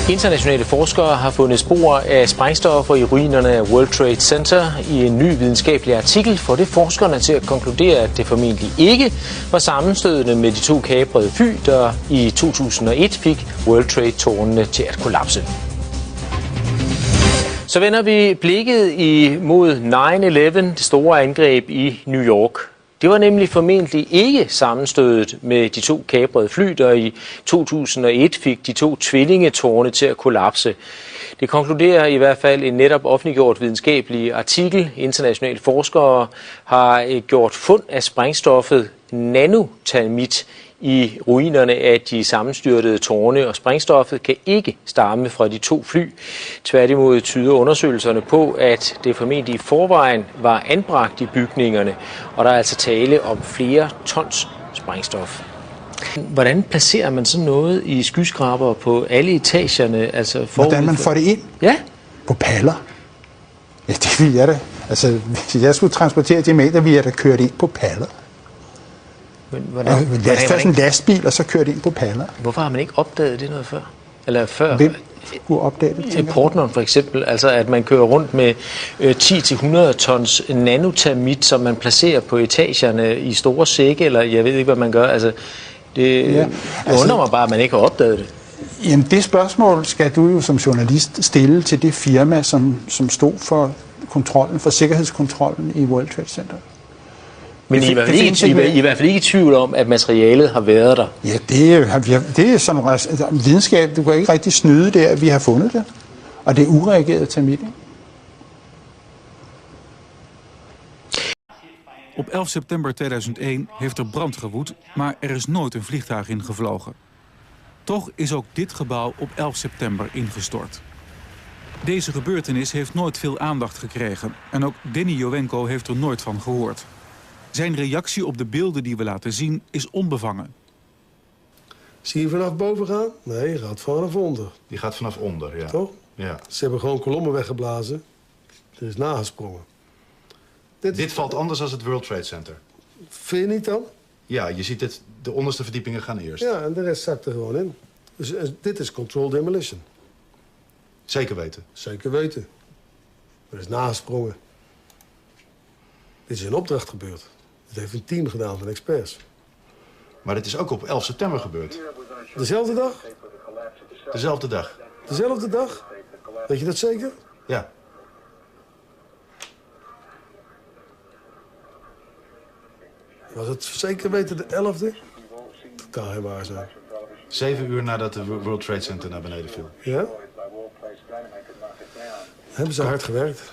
Internationale forskere har fundet spor af sprængstoffer i ruinerne af World Trade Center. I en ny videnskabelig artikel får det forskerne til at konkludere, at det formentlig ikke var sammenstødende med de to kaprede fly, der i 2001 fik World Trade-tårnene til at kollapse. Så vender vi blikket imod 9/11, det store angreb i New York. Det var nemlig formentlig ikke sammenstødet med de to kaprede fly, der i 2001 fik de to tvillingetårne til at kollapse. Det konkluderer i hvert fald en netop offentliggjort videnskabelig artikel. Internationale forskere har gjort fund af sprængstoffet nanotalmit i ruinerne af de sammenstyrtede tårne, og sprængstoffet kan ikke stamme fra de to fly. Tværtimod tyder undersøgelserne på, at det formentlig i forvejen var anbragt i bygningerne, og der er altså tale om flere tons sprængstof. Hvordan placerer man sådan noget i skyskraber på alle etagerne? Altså hvordan man får det ind? Ja. På paller? Ja, det vil jeg da. Altså, hvis jeg skulle transportere diameter, ville jeg da køre det ind på paller. Men hvordan en lastbil, og så køre det ind på paller. Hvorfor har man ikke opdaget det noget før? Eller før? Hvem skulle opdage det? Portneren for eksempel, altså at man kører rundt med 10-100 tons nanotermit, som man placerer på etagerne i store sække, eller jeg ved ikke, hvad man gør. Altså, det undrer mig bare, at man ikke har opdaget det. Jamen, det spørgsmål skal du jo som journalist stille til det firma, som stod for kontrollen, for sikkerhedskontrollen i World Trade Center. Men I er i hvert fald ikke i tvivl om, at materialet har været der? Ja, det er sådan videnskab. Du kan ikke rigtig snyde der, at vi har fundet det. Og det er ureageret termit. Op 11 september 2001 heeft er brand gewoed, maar er is nooit een vliegtuig ingevlogen. Toch is ook dit gebouw op 11 september ingestort. Deze gebeurtenis heeft nooit veel aandacht gekregen en ook Denisowenko heeft er nooit van gehoord. Zijn reactie op de beelden die we laten zien is onbevangen. Zie je vanaf boven gaan? Nee, je gaat vanaf onder. Die gaat vanaf onder, ja. Toch? Ja. Ze hebben gewoon kolommen weggeblazen. Er is nagesprongen. Dit valt anders dan het World Trade Center. Vind je niet dan? Ja, je ziet het, de onderste verdiepingen gaan eerst. Ja, en de rest zakt er gewoon in. Dus dit is controlled demolition. Zeker weten? Zeker weten. Er is nagesprongen. Dit is in opdracht gebeurd. Dit heeft een team gedaan van experts. Maar dit is ook op 11 september gebeurd. Dezelfde dag? Dezelfde dag. Dezelfde dag? Weet je dat zeker? Ja. Was het zeker weten de 11e? Dat kan geen waar zijn. 7 uur nadat de World Trade Center naar beneden viel. Ja? Hebben ze hard gewerkt.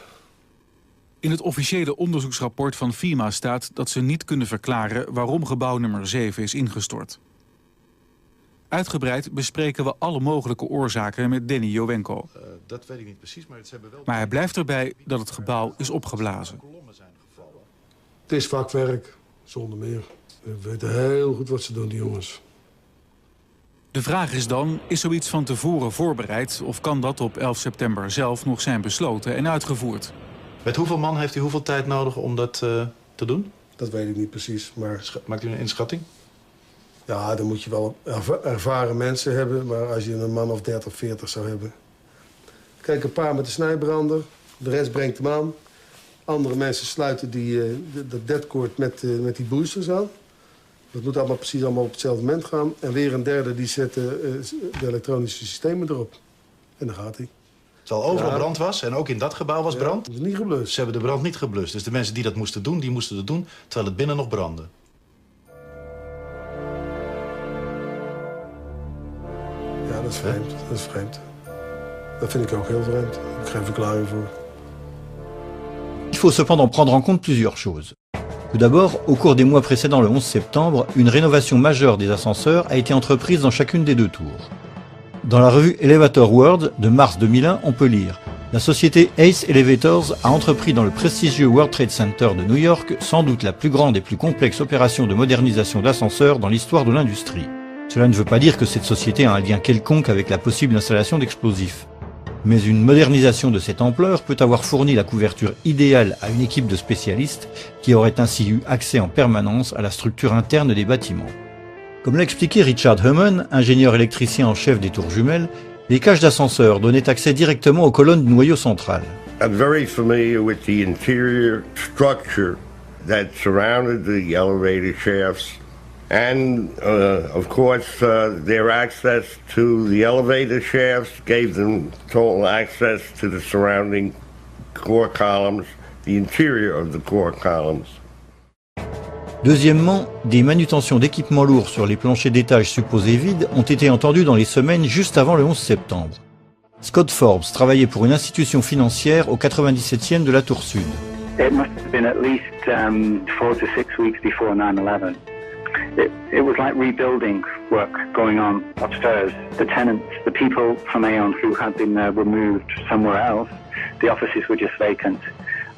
In het officiële onderzoeksrapport van FEMA staat dat ze niet kunnen verklaren waarom gebouw nummer 7 is ingestort. Uitgebreid bespreken we alle mogelijke oorzaken met Denisowenko. Dat weet ik niet precies, maar ze hebben wel... Maar hij blijft erbij dat het gebouw is opgeblazen. Het is vakwerk, zonder meer. We weten heel goed wat ze doen, die jongens. De vraag is dan, is zoiets van tevoren voorbereid of kan dat op 11 september zelf nog zijn besloten en uitgevoerd? Met hoeveel man heeft u hoeveel tijd nodig om dat te doen? Dat weet ik niet precies, maar... Maakt u een inschatting? Ja, dan moet je wel ervaren mensen hebben, maar als je een man of 30, 40 zou hebben... Kijk, een paar met de snijbrander, de rest brengt hem aan. Andere mensen sluiten dat deadcord met die boosters aan. Dat moet allemaal precies op hetzelfde moment gaan. En weer een derde die zet de elektronische systemen erop. En dan gaat hij. Terwijl overal brand was en ook in dat gebouw was brand. Dat is niet geblust. Ze hebben de brand niet geblust. Dus de mensen die dat moesten doen, die moesten het doen terwijl het binnen nog brandde. Ja, dat is vreemd. Dat is vreemd. Dat vind ik ook heel vreemd. Daar heb ik geen verklaring voor. Il faut cependant prendre en compte plusieurs choses. Tout d'abord, au cours des mois précédant le 11 septembre, une rénovation majeure des ascenseurs a été entreprise dans chacune des deux tours. Dans la revue Elevator World de mars 2001, on peut lire « La société Ace Elevators a entrepris dans le prestigieux World Trade Center de New York sans doute la plus grande et plus complexe opération de modernisation d'ascenseurs dans l'histoire de l'industrie. » Cela ne veut pas dire que cette société a un lien quelconque avec la possible installation d'explosifs. Mais une modernisation de cette ampleur peut avoir fourni la couverture idéale à une équipe de spécialistes qui aurait ainsi eu accès en permanence à la structure interne des bâtiments. Comme l'a expliqué Richard Human, ingénieur électricien en chef des tours jumelles, Les cages d'ascenseur donnaient accès directement aux colonnes du noyau central. I'm very familiar with the interior structure that surrounded the elevator shafts and, of course, their access to the elevator shafts gave them total access to the surrounding core columns, the interior of the core columns. Deuxièmement, des manutentions d'équipements lourds sur les planchers d'étage supposés vides ont été entendues dans les semaines juste avant le 11 septembre. Scott Forbes travaillait pour une institution financière au 97e de la Tour Sud. It must have been at least 4 to 6 weeks before 9/11. It was like rebuilding work going on upstairs. The tenants, the people from Aon who had been there were moved somewhere else. The offices were just vacant.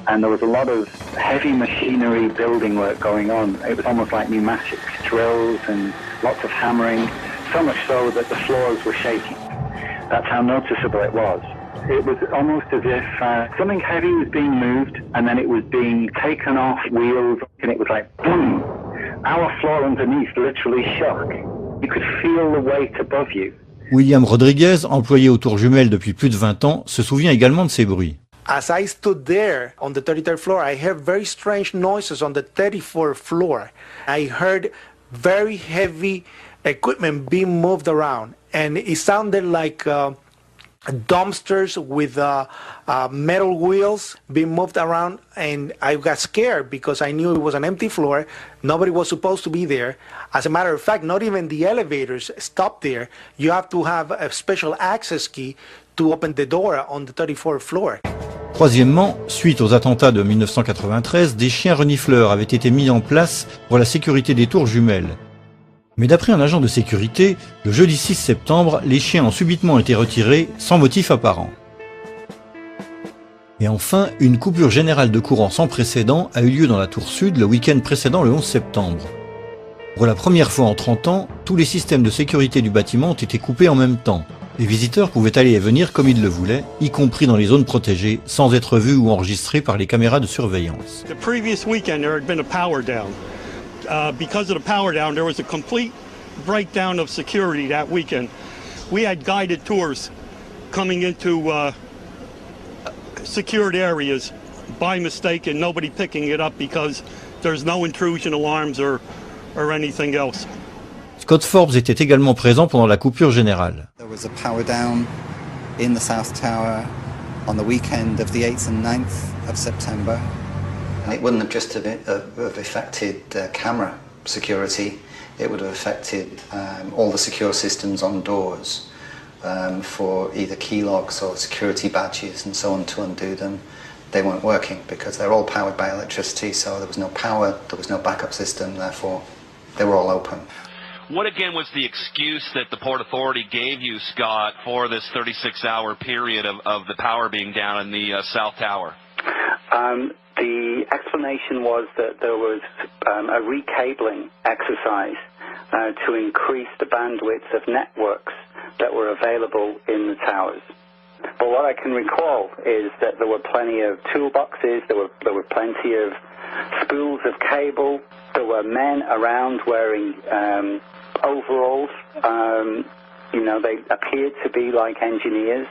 And there was a lot of heavy machinery building work going on. It was almost like pneumatic drills and lots of hammering, so much so that the floors were shaking. That's how noticeable it was. It was almost as if something heavy was being moved and then it was being taken off wheels and it was like boom. Our floor underneath literally shook. You could feel the weight above you. William Rodriguez, employé aux Tours Jumelles depuis plus de 20 ans, se souvient également de ces bruits. As I stood there on the 33rd floor, I heard very strange noises on the 34th floor. I heard very heavy equipment being moved around, and it sounded like dumpsters with metal wheels being moved around, and I got scared because I knew it was an empty floor. Nobody was supposed to be there. As a matter of fact, not even the elevators stopped there. You have to have a special access key to open the door on the 34th floor. Troisièmement, suite aux attentats de 1993, des chiens renifleurs avaient été mis en place pour la sécurité des Tours Jumelles. Mais d'après un agent de sécurité, le jeudi 6 septembre, les chiens ont subitement été retirés sans motif apparent. Et enfin, une coupure générale de courant sans précédent a eu lieu dans la Tour Sud le week-end précédent le 11 septembre. Pour la première fois en 30 ans, tous les systèmes de sécurité du bâtiment ont été coupés en même temps. Les visiteurs pouvaient aller et venir comme ils le voulaient, y compris dans les zones protégées, sans être vus ou enregistrés par les caméras de surveillance. The previous weekend there had been a power down. Because of the power down, there was a complete breakdown of security that weekend. We had guided tours coming into secured areas by mistake and nobody picking it up because there's no intrusion alarms or anything else. Scott Forbes était également présent pendant la coupure générale. There was a power down in the South Tower on the weekend of the 8th and 9th of September. And it wouldn't have just have affected camera security, it would have affected all the secure systems on doors for either key locks or security badges and so on. To undo them, they weren't working because they're all powered by electricity, so there was no power, there was no backup system, therefore they were all open. What again was the excuse that the Port Authority gave you, Scott, for this 36-hour period of the power being down in the South Tower? The explanation was that there was a recabling exercise to increase the bandwidth of networks that were available in the towers. But what I can recall is that there were plenty of toolboxes, there were plenty of spools of cable, there were men around wearing overalls, they appeared to be like engineers.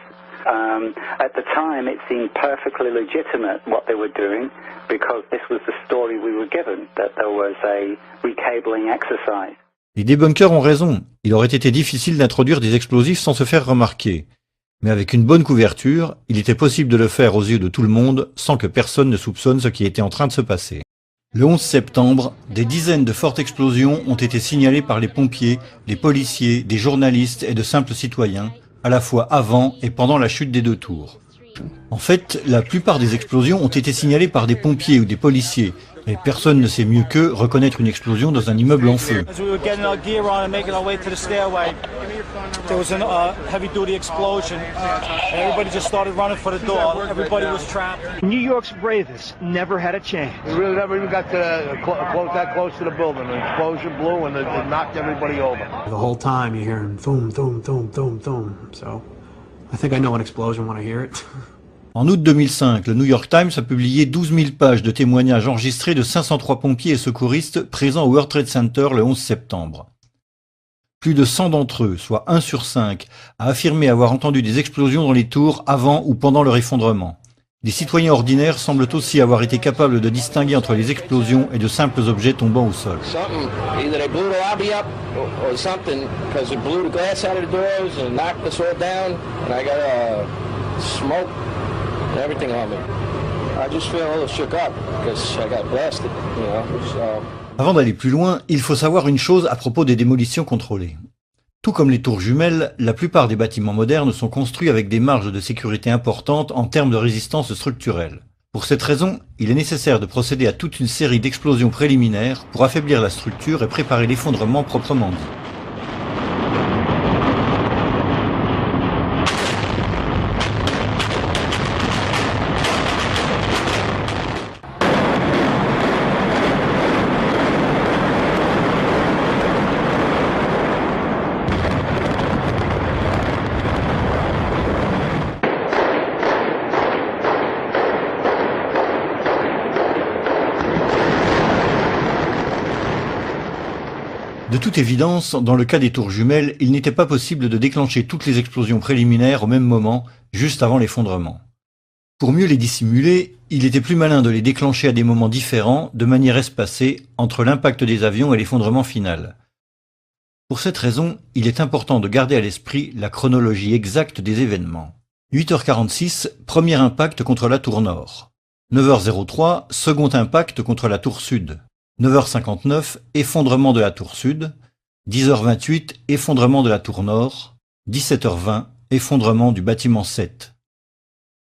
At the time, it seemed perfectly legitimate what they were doing because this was the story we were given, that there was a recabling exercise. Les débunkers ont raison, il aurait été difficile d'introduire des explosifs sans se faire remarquer. Mais avec une bonne couverture, il était possible de le faire aux yeux de tout le monde sans que personne ne soupçonne ce qui était en train de se passer. Le 11 septembre, des dizaines de fortes explosions ont été signalées par les pompiers, les policiers, des journalistes et de simples citoyens, à la fois avant et pendant la chute des deux tours. En fait, la plupart des explosions ont été signalées par des pompiers ou des policiers, mais personne ne sait mieux qu'eux reconnaître une explosion dans un immeuble en feu. There was a heavy-duty explosion. Everybody just started running for the door. Everybody was trapped. New York's bravest never had a chance. We really never even got to that close to the building. An explosion blew and it knocked everybody over. The whole time you're hearing boom, boom, boom, boom, boom. So I think I know an explosion when I hear it. En août 2005, le New York Times a publié 12 000 pages de témoignages enregistrés de 503 pompiers et secouristes présents au World Trade Center le 11 septembre. Plus de 100 d'entre eux, soit 1 sur 5, a affirmé avoir entendu des explosions dans les tours avant ou pendant leur effondrement. Les citoyens ordinaires semblent aussi avoir été capables de distinguer entre les explosions et de simples objets tombant au sol. Avant d'aller plus loin, il faut savoir une chose à propos des démolitions contrôlées. Tout comme les tours jumelles, la plupart des bâtiments modernes sont construits avec des marges de sécurité importantes en termes de résistance structurelle. Pour cette raison, il est nécessaire de procéder à toute une série d'explosions préliminaires pour affaiblir la structure et préparer l'effondrement proprement dit. De toute évidence, dans le cas des tours jumelles, il n'était pas possible de déclencher toutes les explosions préliminaires au même moment, juste avant l'effondrement. Pour mieux les dissimuler, il était plus malin de les déclencher à des moments différents, de manière espacée, entre l'impact des avions et l'effondrement final. Pour cette raison, il est important de garder à l'esprit la chronologie exacte des événements. 8h46, premier impact contre la tour nord. 9h03, second impact contre la tour sud. 9h59, effondrement de la tour sud. 10h28, effondrement de la tour nord. 17h20, effondrement du bâtiment 7.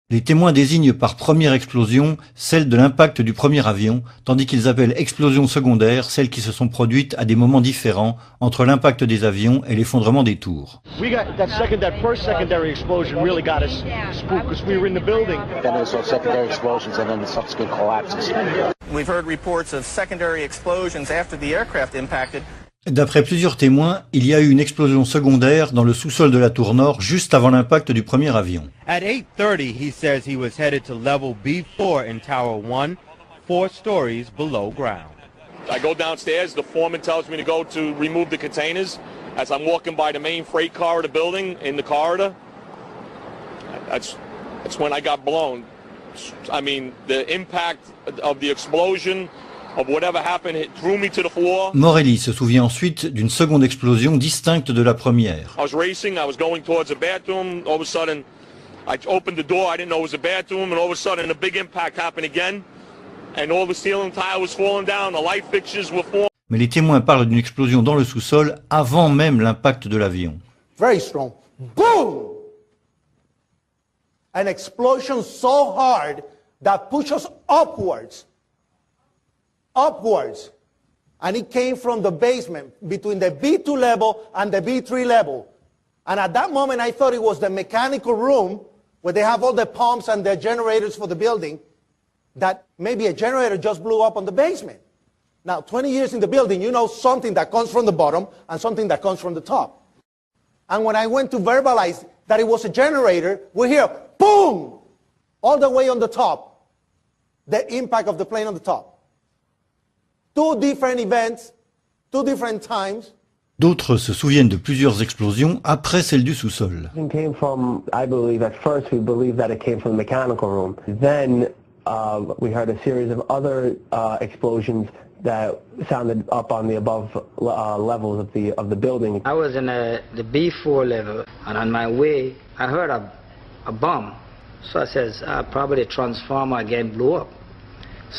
Les témoins désignent par première explosion celle de l'impact du premier avion, tandis qu'ils appellent explosion secondaire celles qui se sont produites à des moments différents entre l'impact des avions et l'effondrement des tours. That first secondary explosion really got us spooked because we were in the building. Then there was secondary explosions and then the subsequent collapses. We've heard reports of secondary explosions after the aircraft impacted. D'après plusieurs témoins, il y a eu une explosion secondaire dans le sous-sol de la tour nord juste avant l'impact du premier avion. At 8:30, he says he was headed to level B4 in Tower 1, 4 stories below ground. I go downstairs, the foreman tells me to go to remove the containers. As I'm walking by the main freight corridor building in the corridor, that's when I got blown. I mean, the impact of the explosion of whatever happened, it threw me to the floor. Morelli se souvient ensuite d'une seconde explosion distincte de la première. I was racing, I was going towards the bathroom, all of a sudden I opened the door, I didn't know it was a bathroom, and all of a sudden a big impact happened again, and all the ceiling tile was falling down, the light fixtures were falling. Mais les témoins parlent d'une explosion dans le sous-sol avant même l'impact de l'avion. Very strong. Boom! An explosion so hard that pushed us upwards. Upwards. And it came from the basement between the B2 level and the B3 level. And at that moment, I thought it was the mechanical room where they have all the pumps and the generators for the building, that maybe a generator just blew up on the basement. Now, 20 years in the building, you know something that comes from the bottom and something that comes from the top. And when I went to verbalize that it was a generator, we hear, boom, all the way on the top, the impact of the plane on the top. Two different events, two different times. D'autres se souviennent de plusieurs explosions après celle du sous-sol. It came from, I believe, at first we believed that it came from the mechanical room. Then we heard a series of other explosions that sounded up on the above levels of the building. I was in the B4 level, and on my way, I heard a bomb. So I says, probably a transformer again blew up.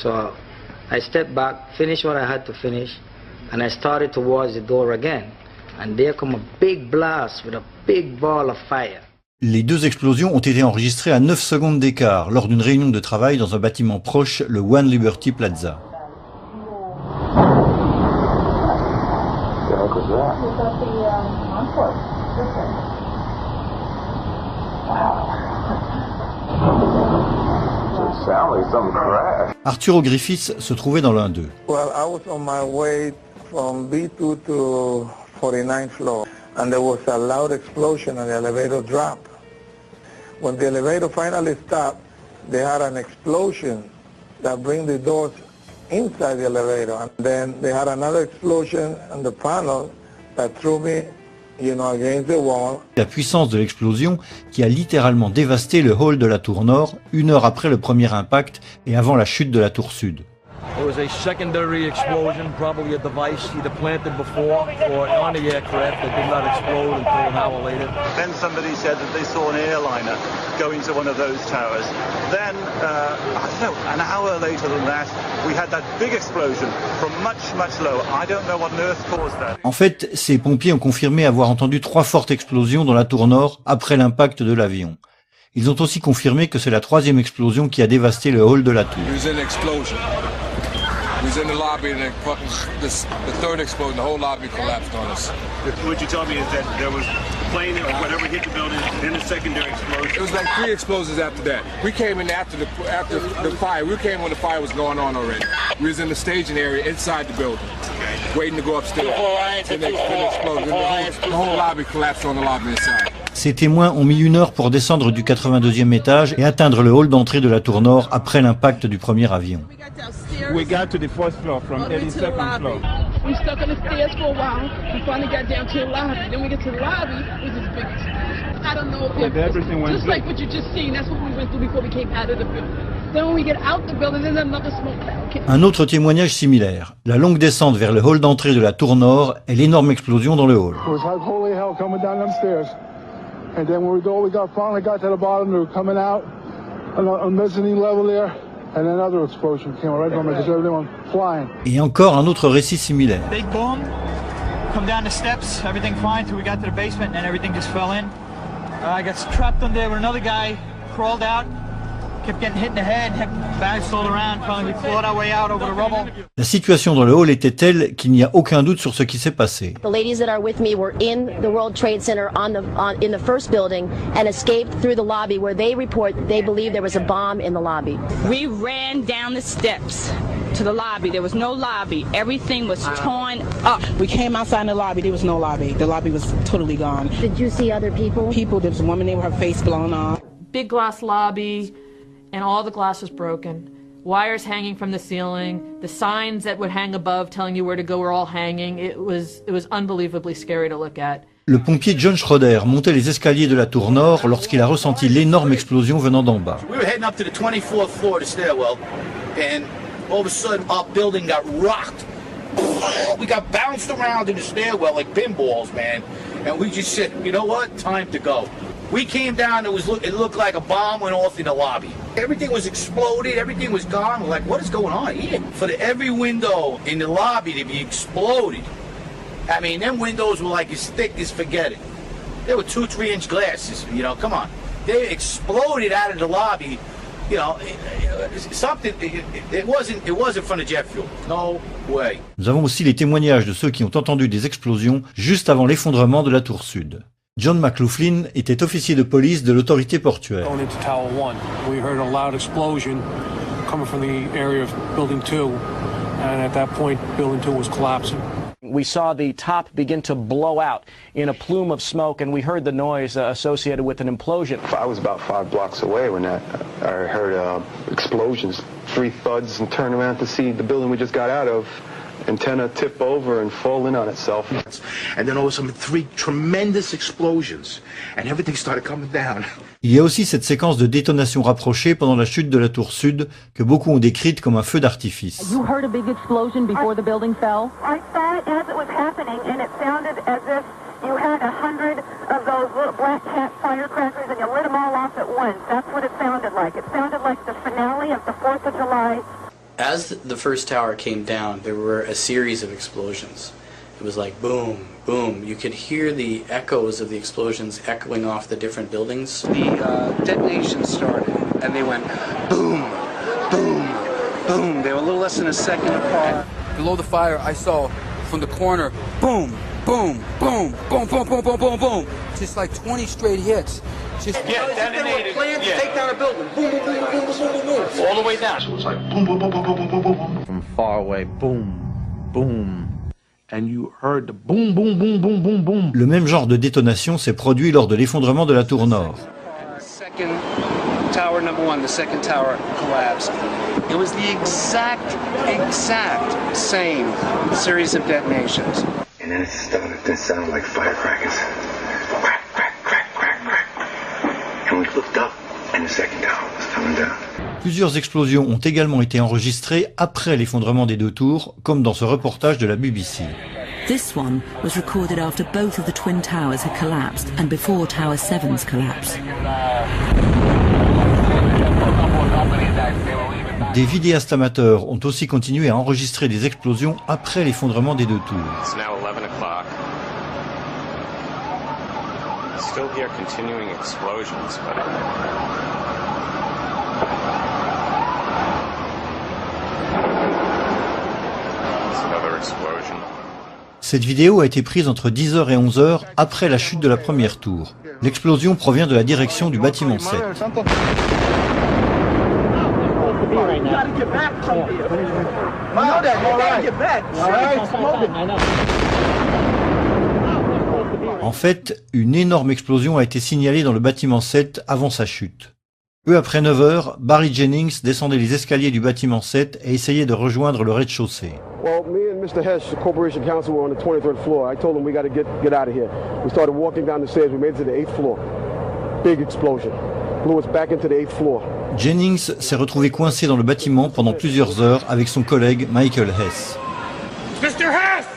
So I stepped back, finished what I had to finish, and I started towards the door again. And there come a big blast with a big ball of fire. Les deux explosions ont été enregistrées à 9 secondes d'écart lors d'une réunion de travail dans un bâtiment proche, le One Liberty Plaza. Arturo Griffiths se trouvait dans l'un d'eux. Well, I was on my way from B2 to 49th floor, and there was a loud explosion and the elevator dropped. When the elevator finally stopped, they had an explosion that bring the doors inside the elevator, and then they had another explosion on the panel that threw me against the wall. La puissance de l'explosion qui a littéralement dévasté le hall de la tour nord, 1 heure après le premier impact et avant la chute de la tour sud. There was a secondary explosion, probably a device either planted before or on the aircraft that did not explode until an hour later. Then somebody said that they saw an airliner going to one of those towers. Then, I don't know, an hour later than that, we had that big explosion from much, much lower. I don't know what on earth caused that. En fait, ces pompiers ont confirmé avoir entendu 3 fortes explosions dans la tour nord après l'impact de l'avion. Ils ont aussi confirmé que c'est la 3e explosion qui a dévasté le hall de la tour. We was in the lobby and the third explosion, the whole lobby collapsed on us. What you told me is that there was a plane or whatever hit the building, then a secondary explosion. It was like 3 explosions after that. We came in after the fire. We came when the fire was going on already. We was in the staging area inside the building, waiting to go upstairs. Then they exploded. The whole lobby collapsed on the lobby inside. Ces témoins ont mis 1 heure pour descendre du 82e étage et atteindre le hall d'entrée de la tour nord après l'impact du premier avion. We got to the 4th floor from 82nd floor. We stuck on the stairs for a while. We finally got down to the lobby. Then we get to the lobby, which is big. I don't know if everything went just like what you just seen. That's what we went through before we came out of the building. Then when we get out the building, there's another smoke cloud. Un autre témoignage similaire. La longue descente vers le hall d'entrée de la tour nord et l'énorme explosion dans le hall. It was like holy hell coming down them stairs. And then when we finally got to the bottom, we were coming out on a mezzanine level there. And another explosion came right from it, because everyone flying. Et encore un autre récit similaire. Big boom, come down the steps, everything fine till we got to the basement and everything just fell in. I got trapped in there with another guy, crawled out, kept getting hit in the head, bounced all around, finally we clawed our way out over the rubble. La situation dans le hall était telle qu'il n'y a aucun doute sur ce qui s'est passé. The ladies that are with me were in the World Trade Center in the first building and escaped through the lobby where they report they believe there was a bomb in the lobby. We ran down the steps to the lobby. There was no lobby. Everything was torn up. We came outside in the lobby. There was no lobby. The lobby was totally gone. Did you see other people? People. There was a woman there with her face blown off. Big glass lobby, and all the glass was broken. Wires hanging from the ceiling, the signs that would hang above telling you where to go were all hanging. It was unbelievably scary to look at. Le pompier John Schroeder montait les escaliers de la tour nord lorsqu'il a ressenti l'énorme explosion venant d'en bas. We were heading up to the 24th floor of the stairwell, and all of a sudden our building got rocked. We got bounced around in the stairwell like pinballs, man. And we just said, you know what? Time to go. We came down, it looked like a bomb went off in the lobby. Everything was exploded, everything was gone. We're like, what is going on here? For every window in the lobby to be exploded. I mean, them windows were like as thick as forget it. They were 2-3 inch glasses, come on. They exploded out of the lobby, something, it wasn't from the jet fuel. No way. Nous avons aussi les témoignages de ceux qui ont entendu des explosions juste avant l'effondrement de la tour sud. John McLaughlin était officier de police de l'autorité portuaire. Going into Tower 1, we heard a loud explosion coming from the area of Building 2, and at that point, Building 2 was collapsing. We saw the top begin to blow out in a plume of smoke, and we heard the noise associated with an implosion. I was about 5 blocks away when I heard explosions, 3 thuds, and turned around to see the building we just got out of. Antenna tip over and fall in on itself. And then all of a sudden 3 tremendous explosions and everything started coming down. Il y a aussi cette séquence de détonation rapprochée pendant la chute de la tour sud que beaucoup ont décrite comme un feu d'artifice. You heard a big explosion before the building fell? I saw it as it was happening and it sounded as if you had 100 of those little black cat firecrackers and you lit them all off at once. That's what it sounded like. It sounded like the finale of the 4th of July. As the first tower came down, there were a series of explosions. It was like boom, boom. You could hear the echoes of the explosions echoing off the different buildings. The detonations started, and they went boom, boom, boom. They were a little less than a second apart. Below the fire, I saw from the corner, boom, boom, boom, boom, boom, boom, boom, boom, boom. Just like 20 straight hits. Just detonated. Plans to take down a building. Boom, boom, boom, boom, boom, boom, boom. All the way down. So it was like boom, boom, boom, boom, boom, boom, boom, boom. From far away, boom, boom. And you heard the boom, boom, boom, boom, boom, boom. Le même genre de détonation s'est produit lors de l'effondrement de la tour nord. Second tower number 1, the second tower collapsed. It was the exact same series of detonations. And then it started to sound like firecrackers. Crack, crack, crack, crack, crack. And we looked up, and the second tower was coming down. Plusieurs explosions ont également été enregistrées après l'effondrement des deux tours, comme dans ce reportage de la BBC. This one was recorded after both of the twin towers had collapsed and before Tower 7's collapse. Des vidéastes amateurs ont aussi continué à enregistrer des explosions après l'effondrement des deux tours. It's now 11 o'clock. Still hear continuing explosions, but it's another explosion. Cette vidéo a été prise entre 10h et 11h après la chute de la première tour. L'explosion provient de la direction du bâtiment 7. En fait, une énorme explosion a été signalée dans le bâtiment 7 avant sa chute. Peu après 9h, Barry Jennings descendait les escaliers du bâtiment 7 et essayait de rejoindre le rez-de-chaussée. Well, me and Mr. Hess, the corporation counsel, were on the 23rd floor. I told him we got to get out of here. We started walking down the stairs. We made it to the 8th floor. Big explosion. Blew us back into the 8th floor. Jennings s'est retrouvé coincé dans le bâtiment pendant plusieurs heures avec son collègue Michael Hess. Mr. Hess!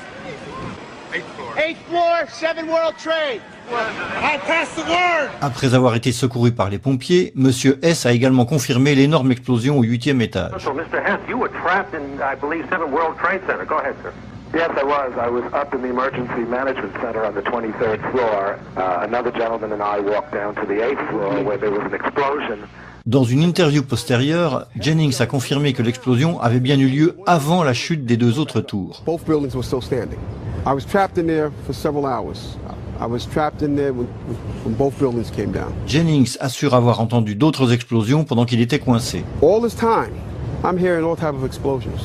8th floor, 7 World Trade. I pass the word. Après avoir été secouru par les pompiers, Monsieur Hess a également confirmé l'énorme explosion au 8e étage. So, Mr. Hess, you were trapped in, I believe, 7 World Trade Center. Go ahead, sir. Yes, I was. I was up in the emergency management center on the 23rd floor. Another gentleman and I walked down to the 8th floor where there was an explosion. Dans une interview postérieure, Jennings a confirmé que l'explosion avait bien eu lieu avant la chute des deux autres tours. Both buildings were still standing. I was trapped in there for several hours. I was trapped in there when both buildings came down. Jennings assure avoir entendu d'autres explosions pendant qu'il était coincé. All this time, I'm hearing all type of explosions.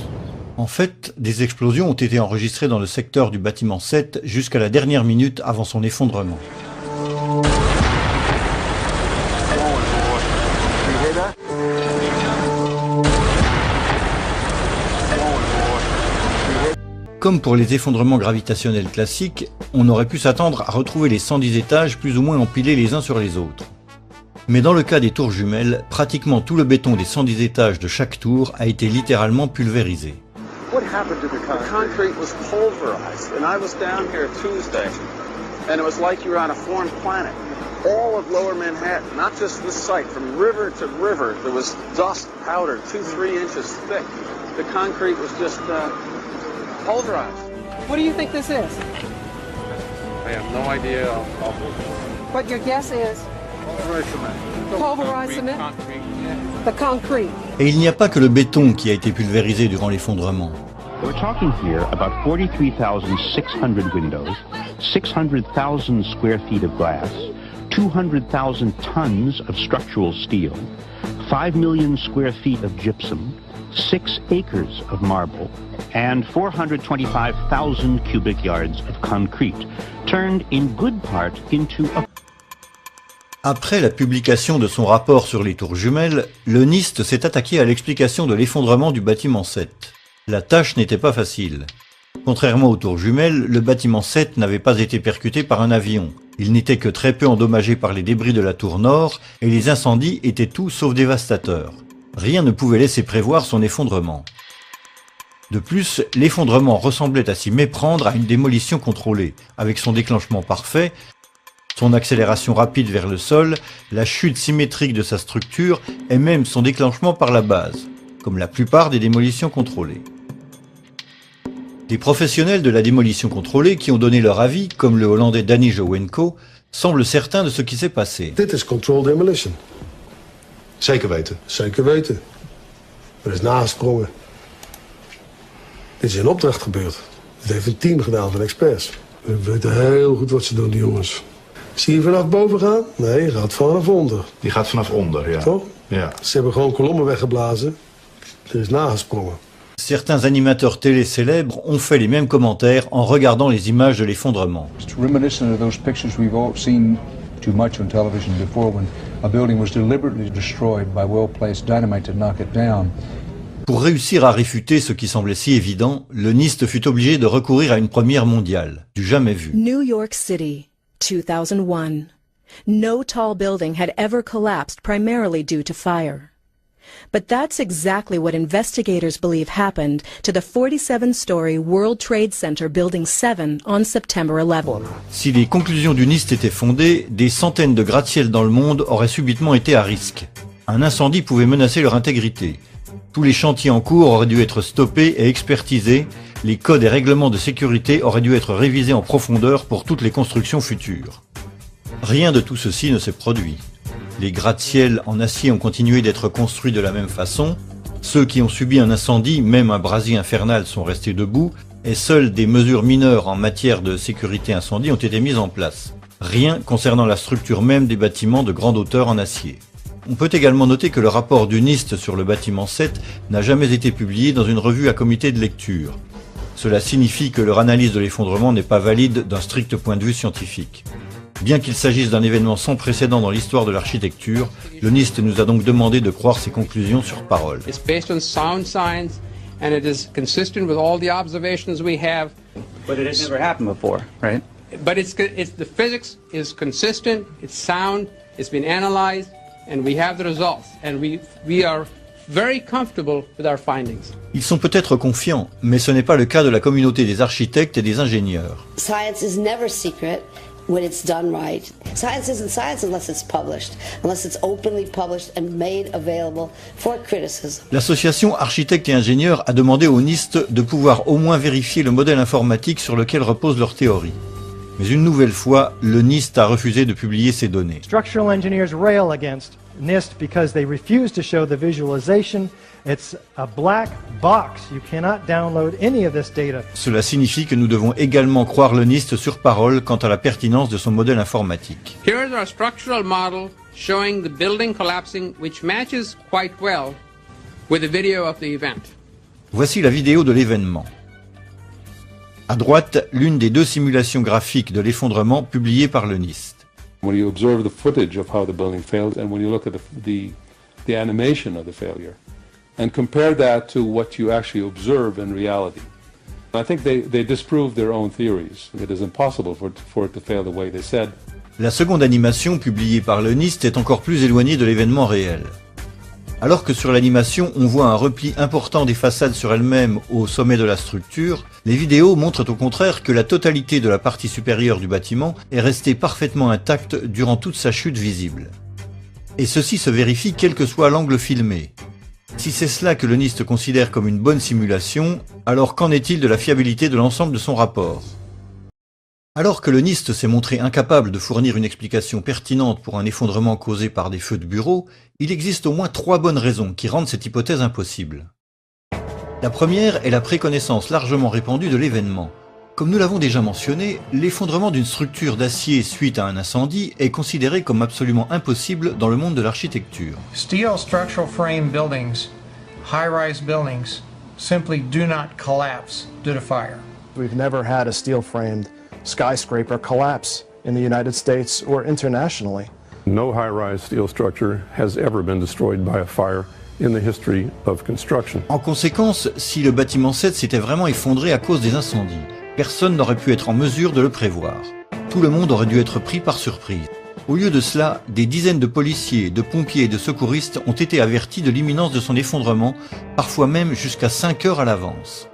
En fait, des explosions ont été enregistrées dans le secteur du bâtiment 7 jusqu'à la dernière minute avant son effondrement. Comme pour les effondrements gravitationnels classiques, on aurait pu s'attendre à retrouver les 110 étages plus ou moins empilés les uns sur les autres. Mais dans le cas des tours jumelles, pratiquement tout le béton des 110 étages de chaque tour a été littéralement pulvérisé. What happened to the concrete was pulverized, and I was down here Tuesday, and it was like you were on a foreign planet. All of Lower Manhattan, not just this site, from river to river, there was dust, powder, 2-3 inches thick. The concrete was just pulverized. What do you think this is? I have no idea. What your guess is? Pulverized cement? The concrete. Et il n'y a pas que le béton qui a été pulvérisé durant l'effondrement. We're talking here about 43,600 windows, 600,000 square feet of glass, 200,000 tons of structural steel, 5 million square feet of gypsum, 6 acres of marble, and 425,000 cubic yards of concrete, turned in good part into a... Après la publication de son rapport sur les tours jumelles, le NIST s'est attaqué à l'explication de l'effondrement du bâtiment 7. La tâche n'était pas facile. Contrairement aux tours jumelles, le bâtiment 7 n'avait pas été percuté par un avion. Il n'était que très peu endommagé par les débris de la tour nord et les incendies étaient tout sauf dévastateurs. Rien ne pouvait laisser prévoir son effondrement. De plus, l'effondrement ressemblait à s'y méprendre à une démolition contrôlée, avec son déclenchement parfait, son accélération rapide vers le sol, la chute symétrique de sa structure et même son déclenchement par la base, comme la plupart des démolitions contrôlées. Des professionnels de la démolition contrôlée qui ont donné leur avis, comme le Hollandais Danny Jowenko, semblent certains de ce qui s'est passé. Dit is controlled demolition. Zeker weten. Zeker weten. Er is nagesprongen. Dit is in opdracht gebeurd. Dit heeft een team gedaan van experts. We weten heel goed wat ze doen, die jongens. Zie je vanaf boven gaan? Nee, je gaat vanaf onder. Die gaat vanaf onder, ja. Toch? Ja. Ze hebben gewoon kolommen weggeblazen. Er is nagesprongen. Certains animateurs télé célèbres ont fait les mêmes commentaires en regardant les images de l'effondrement. Reminiscent of those pictures we've all seen too much on television before when a building was deliberately destroyed by well-placed dynamite to knock it down. Pour réussir à réfuter ce qui semblait si évident, le NIST fut obligé de recourir à une première mondiale, du jamais vu. New York City, 2001. No tall building had ever collapsed primarily due to fire. But that's exactly what investigators believe happened to the 47-story World Trade Center Building 7 on September 11. Si les conclusions du NIST étaient fondées, des centaines de gratte-ciel dans le monde auraient subitement été à risque. Un incendie pouvait menacer leur intégrité. Tous les chantiers en cours auraient dû être stoppés et expertisés. Les codes et règlements de sécurité auraient dû être révisés en profondeur pour toutes les constructions futures. Rien de tout ceci ne s'est produit. Les gratte-ciel en acier ont continué d'être construits de la même façon. Ceux qui ont subi un incendie, même un brasier infernal, sont restés debout. Et seules des mesures mineures en matière de sécurité incendie ont été mises en place. Rien concernant la structure même des bâtiments de grande hauteur en acier. On peut également noter que le rapport du NIST sur le bâtiment 7 n'a jamais été publié dans une revue à comité de lecture. Cela signifie que leur analyse de l'effondrement n'est pas valide d'un strict point de vue scientifique. Bien qu'il s'agisse d'un événement sans précédent dans l'histoire de l'architecture, le NIST nous a donc demandé de croire ses conclusions sur parole. It's based on sound science and it is consistent with all the observations we have. But it has never happened before, right? But the physics is consistent, it's sound, it's been analyzed, and we have the results. And we are very comfortable with our findings. Ils sont peut-être confiants, mais ce n'est pas le cas de la communauté des architectes et des ingénieurs. Science is never secret. When it's done right. Science isn't science unless it's published, unless it's openly published and made available for criticism. L'association Architectes et Ingénieurs a demandé au NIST de pouvoir au moins vérifier le modèle informatique sur lequel repose leur théorie. Mais une nouvelle fois, le NIST a refusé de publier ces données. Structural engineers rail against NIST because they refuse to show the visualization. It's a black box. You cannot download any of this data. Cela signifie que nous devons également croire le NIST sur parole quant à la pertinence de son modèle informatique. Here's our structural model showing the building collapsing, which matches quite well with the video of the event. Voici la vidéo de l'événement. À droite, l'une des deux simulations graphiques de l'effondrement publiées par le NIST. When you observe the footage of how the building failed and when you look at the animation of the failure and compare that to what you actually observe in reality, I think they disproved their own theories. It is impossible for it to fail the way they said. La seconde animation publiée par le NIST est encore plus éloignée de l'événement réel. Alors que sur l'animation, on voit un repli important des façades sur elles-mêmes au sommet de la structure, les vidéos montrent au contraire que la totalité de la partie supérieure du bâtiment est restée parfaitement intacte durant toute sa chute visible. Et ceci se vérifie quel que soit l'angle filmé. Si c'est cela que le NIST considère comme une bonne simulation, alors qu'en est-il de la fiabilité de l'ensemble de son rapport ? Alors que le NIST s'est montré incapable de fournir une explication pertinente pour un effondrement causé par des feux de bureau, il existe au moins 3 bonnes raisons qui rendent cette hypothèse impossible. La première est la préconnaissance largement répandue de l'événement. Comme nous l'avons déjà mentionné, l'effondrement d'une structure d'acier suite à un incendie est considéré comme absolument impossible dans le monde de l'architecture. Steel structural frame buildings, high-rise buildings, simply do not collapse due to fire. We've never had a steel-framed skyscraper collapse in the United States or internationally. No high-rise steel structure has ever been destroyed by a fire in the history of construction. En conséquence, si le bâtiment 7 s'était vraiment effondré à cause des incendies, personne n'aurait pu être en mesure de le prévoir. Tout le monde aurait dû être pris par surprise. Au lieu de cela, des dizaines de policiers, de pompiers et de secouristes ont été avertis de l'imminence de son effondrement, parfois même jusqu'à 5 heures à l'avance.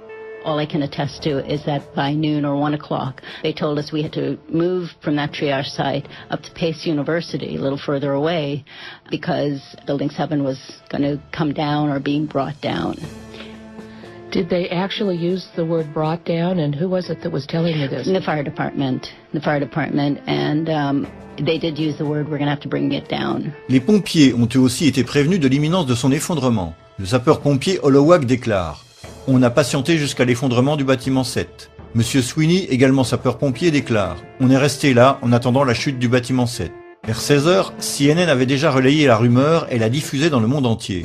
All I can attest to is that by noon or 1 o'clock, they told us we had to move from that triage site up to Pace University, a little further away, because Building 7 was going to come down or being brought down. Did they actually use the word brought down, and who was it that was telling you this? The fire department, and they did use the word, we're going to have to bring it down. Les pompiers ont eux aussi été prévenus de l'imminence de son effondrement. Le sapeur-pompier Hollowag déclare: on a patienté jusqu'à l'effondrement du bâtiment 7. Monsieur Sweeney, également sapeur-pompier, déclare: on est resté là en attendant la chute du bâtiment 7. Vers 16h, CNN avait déjà relayé la rumeur et l'a diffusée dans le monde entier.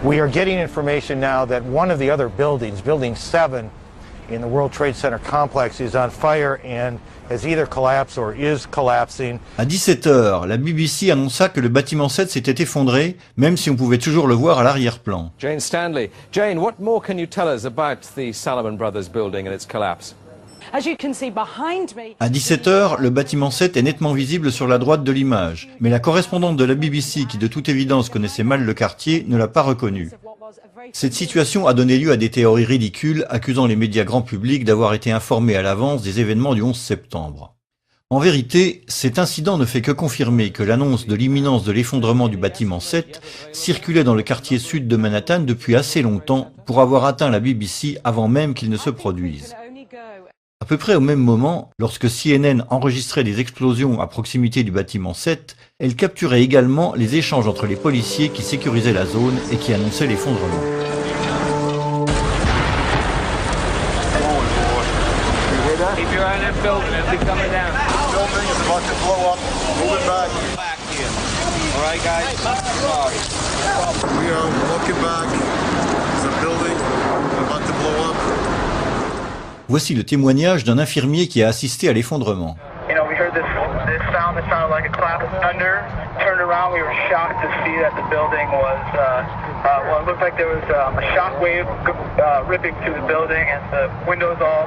We are getting information now that one of the other buildings, Building 7, in the World Trade Center complex is on fire and has either collapsed or is collapsing. À 17h, la BBC annonça que le bâtiment 7 s'était effondré, même si on pouvait toujours le voir à l'arrière-plan. Jane Stanley. Jane, what more can you tell us about the Salomon Brothers building and its collapse? As you can see behind me, À 17h, le bâtiment 7 est nettement visible sur la droite de l'image, mais la correspondante de la BBC, qui de toute évidence connaissait mal le quartier, ne l'a pas reconnu. Cette situation a donné lieu à des théories ridicules accusant les médias grand public d'avoir été informés à l'avance des événements du 11 septembre. En vérité, cet incident ne fait que confirmer que l'annonce de l'imminence de l'effondrement du bâtiment 7 circulait dans le quartier sud de Manhattan depuis assez longtemps pour avoir atteint la BBC avant même qu'il ne se produise. À peu près au même moment, lorsque CNN enregistrait des explosions à proximité du bâtiment 7, elle capturait également les échanges entre les policiers qui sécurisaient la zone et qui annonçaient l'effondrement. Keep your eye on that building as they coming down. Building is about to blow up. Moving back. Back here. All right, guys. Sorry. We are looking back. There's a building about to blow up. Voici le témoignage d'un infirmier qui a assisté à l'effondrement. You know, we heard this sound that sounded like a clap of thunder. Turned around, we were shocked to see that the building was, well, it looked like there was a shock wave ripping through the building and the windows all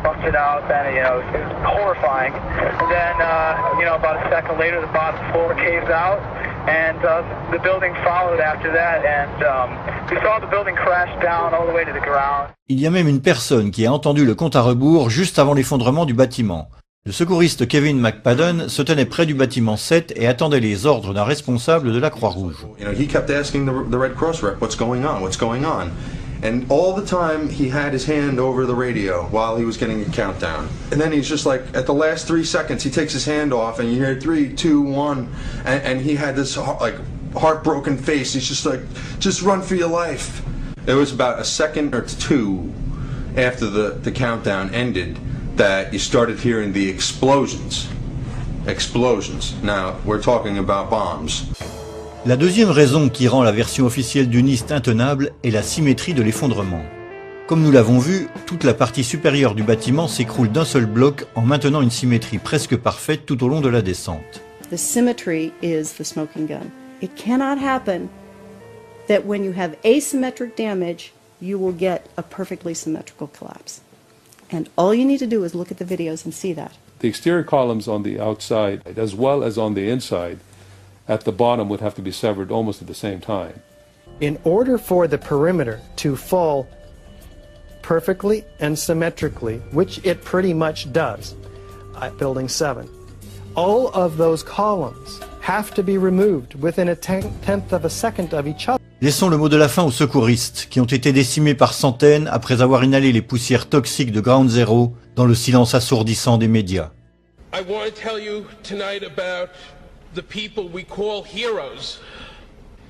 busted out. And, you know, it was horrifying. And then, you know, about a second later, the bottom floor caves out. And the building followed after that, and we saw the building crash down all the way to the ground. Il y a même une personne qui a entendu le compte à rebours juste avant l'effondrement du bâtiment. Le secouriste Kevin McPadden se tenait près du bâtiment 7 et attendait les ordres d'un responsable de la Croix-Rouge. You know, he kept asking the Red Cross rep, "What's going on? What's going on?" And all the time he had his hand over the radio while he was getting a countdown. And then he's just like, at the last 3 seconds, he takes his hand off and you hear 3, 2, 1. And he had this like heartbroken face. He's just like, just run for your life. It was about a second or two after the countdown ended that you started hearing the explosions. Explosions. Now, we're talking about bombs. La deuxième raison qui rend la version officielle du NIST intenable est la symétrie de l'effondrement. Comme nous l'avons vu, toute la partie supérieure du bâtiment s'écroule d'un seul bloc en maintenant une symétrie presque parfaite tout au long de la descente. The symmetry is the smoking gun. It cannot happen that when you have asymmetric damage, you will get a perfectly symmetrical collapse. And all you need to do is look at the videos and see that. The exterior columns on the outside, as well as on the inside, at the bottom would have to be severed almost at the same time. In order for the perimeter to fall perfectly and symmetrically, which it pretty much does at Building 7, all of those columns have to be removed within a tenth of a second of each other. Laissons le mot de la fin aux secouristes, qui ont été décimés par centaines après avoir inhalé les poussières toxiques de Ground Zero dans le silence assourdissant des médias. I want to tell you tonight about the people we call heroes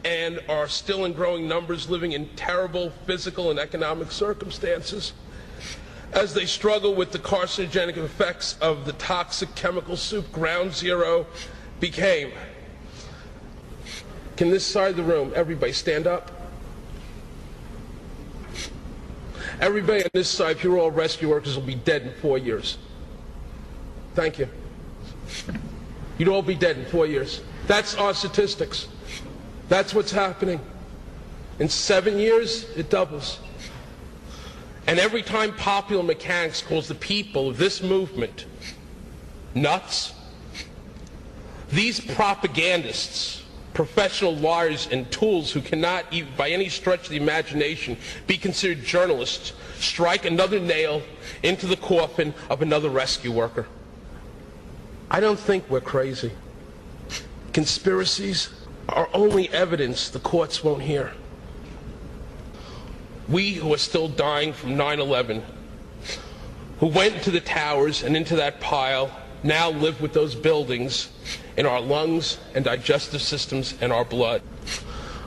and are still in growing numbers living in terrible physical and economic circumstances as they struggle with the carcinogenic effects of the toxic chemical soup Ground Zero became. Can this side of the room, everybody stand up? Everybody on this side, if you're all rescue workers, will be dead in 4 years. Thank you. You'd all be dead in 4 years. That's our statistics. That's what's happening. In 7 years, it doubles. And every time Popular Mechanics calls the people of this movement nuts, these propagandists, professional liars and tools who cannot, even by any stretch of the imagination, be considered journalists, strike another nail into the coffin of another rescue worker. I don't think we're crazy. Conspiracies are only evidence the courts won't hear. We who are still dying from 9/11, who went into the towers and into that pile, now live with those buildings in our lungs and digestive systems and our blood.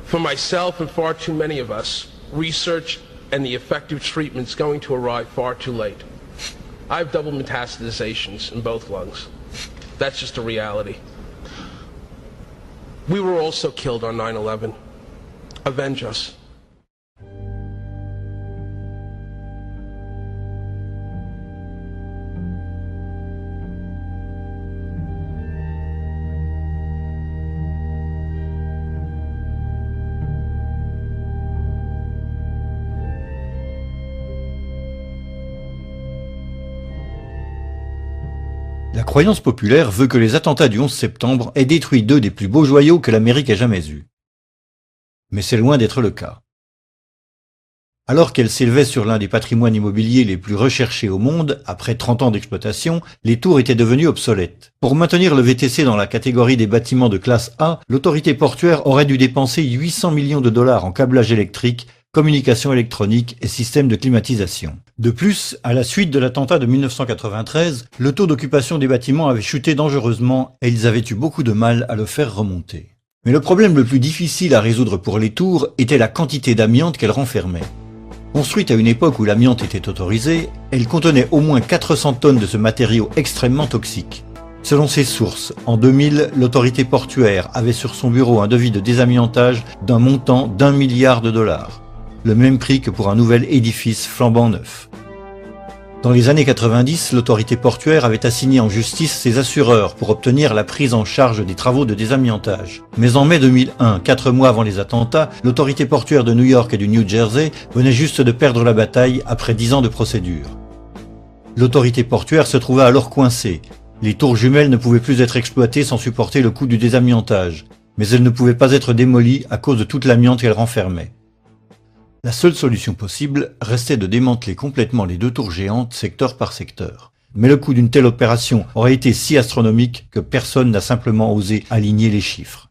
For myself and far too many of us, research and the effective treatment's going to arrive far too late. I have double metastasizations in both lungs. That's just a reality. We were also killed on 9/11. Avenge us. La croyance populaire veut que les attentats du 11 septembre aient détruit deux des plus beaux joyaux que l'Amérique ait jamais eus. Mais c'est loin d'être le cas. Alors qu'elles s'élevaient sur l'un des patrimoines immobiliers les plus recherchés au monde, après 30 ans d'exploitation, les tours étaient devenues obsolètes. Pour maintenir le VTC dans la catégorie des bâtiments de classe A, l'autorité portuaire aurait dû dépenser 800 millions de dollars en câblage électrique, communication électronique et système de climatisation. De plus, à la suite de l'attentat de 1993, le taux d'occupation des bâtiments avait chuté dangereusement et ils avaient eu beaucoup de mal à le faire remonter. Mais le problème le plus difficile à résoudre pour les tours était la quantité d'amiante qu'elles renfermaient. Construite à une époque où l'amiante était autorisée, elle contenait au moins 400 tonnes de ce matériau extrêmement toxique. Selon ces sources, en 2000, l'autorité portuaire avait sur son bureau un devis de désamiantage d'un montant d'1 milliard de dollars. Le même prix que pour un nouvel édifice flambant neuf. Dans les années 90, l'autorité portuaire avait assigné en justice ses assureurs pour obtenir la prise en charge des travaux de désamiantage. Mais en mai 2001, 4 mois avant les attentats, l'autorité portuaire de New York et du New Jersey venait juste de perdre la bataille après 10 ans de procédure. L'autorité portuaire se trouva alors coincée. Les tours jumelles ne pouvaient plus être exploitées sans supporter le coût du désamiantage, mais elles ne pouvaient pas être démolies à cause de toute l'amiante qu'elles renfermaient. La seule solution possible restait de démanteler complètement les deux tours géantes secteur par secteur. Mais le coût d'une telle opération aurait été si astronomique que personne n'a simplement osé aligner les chiffres.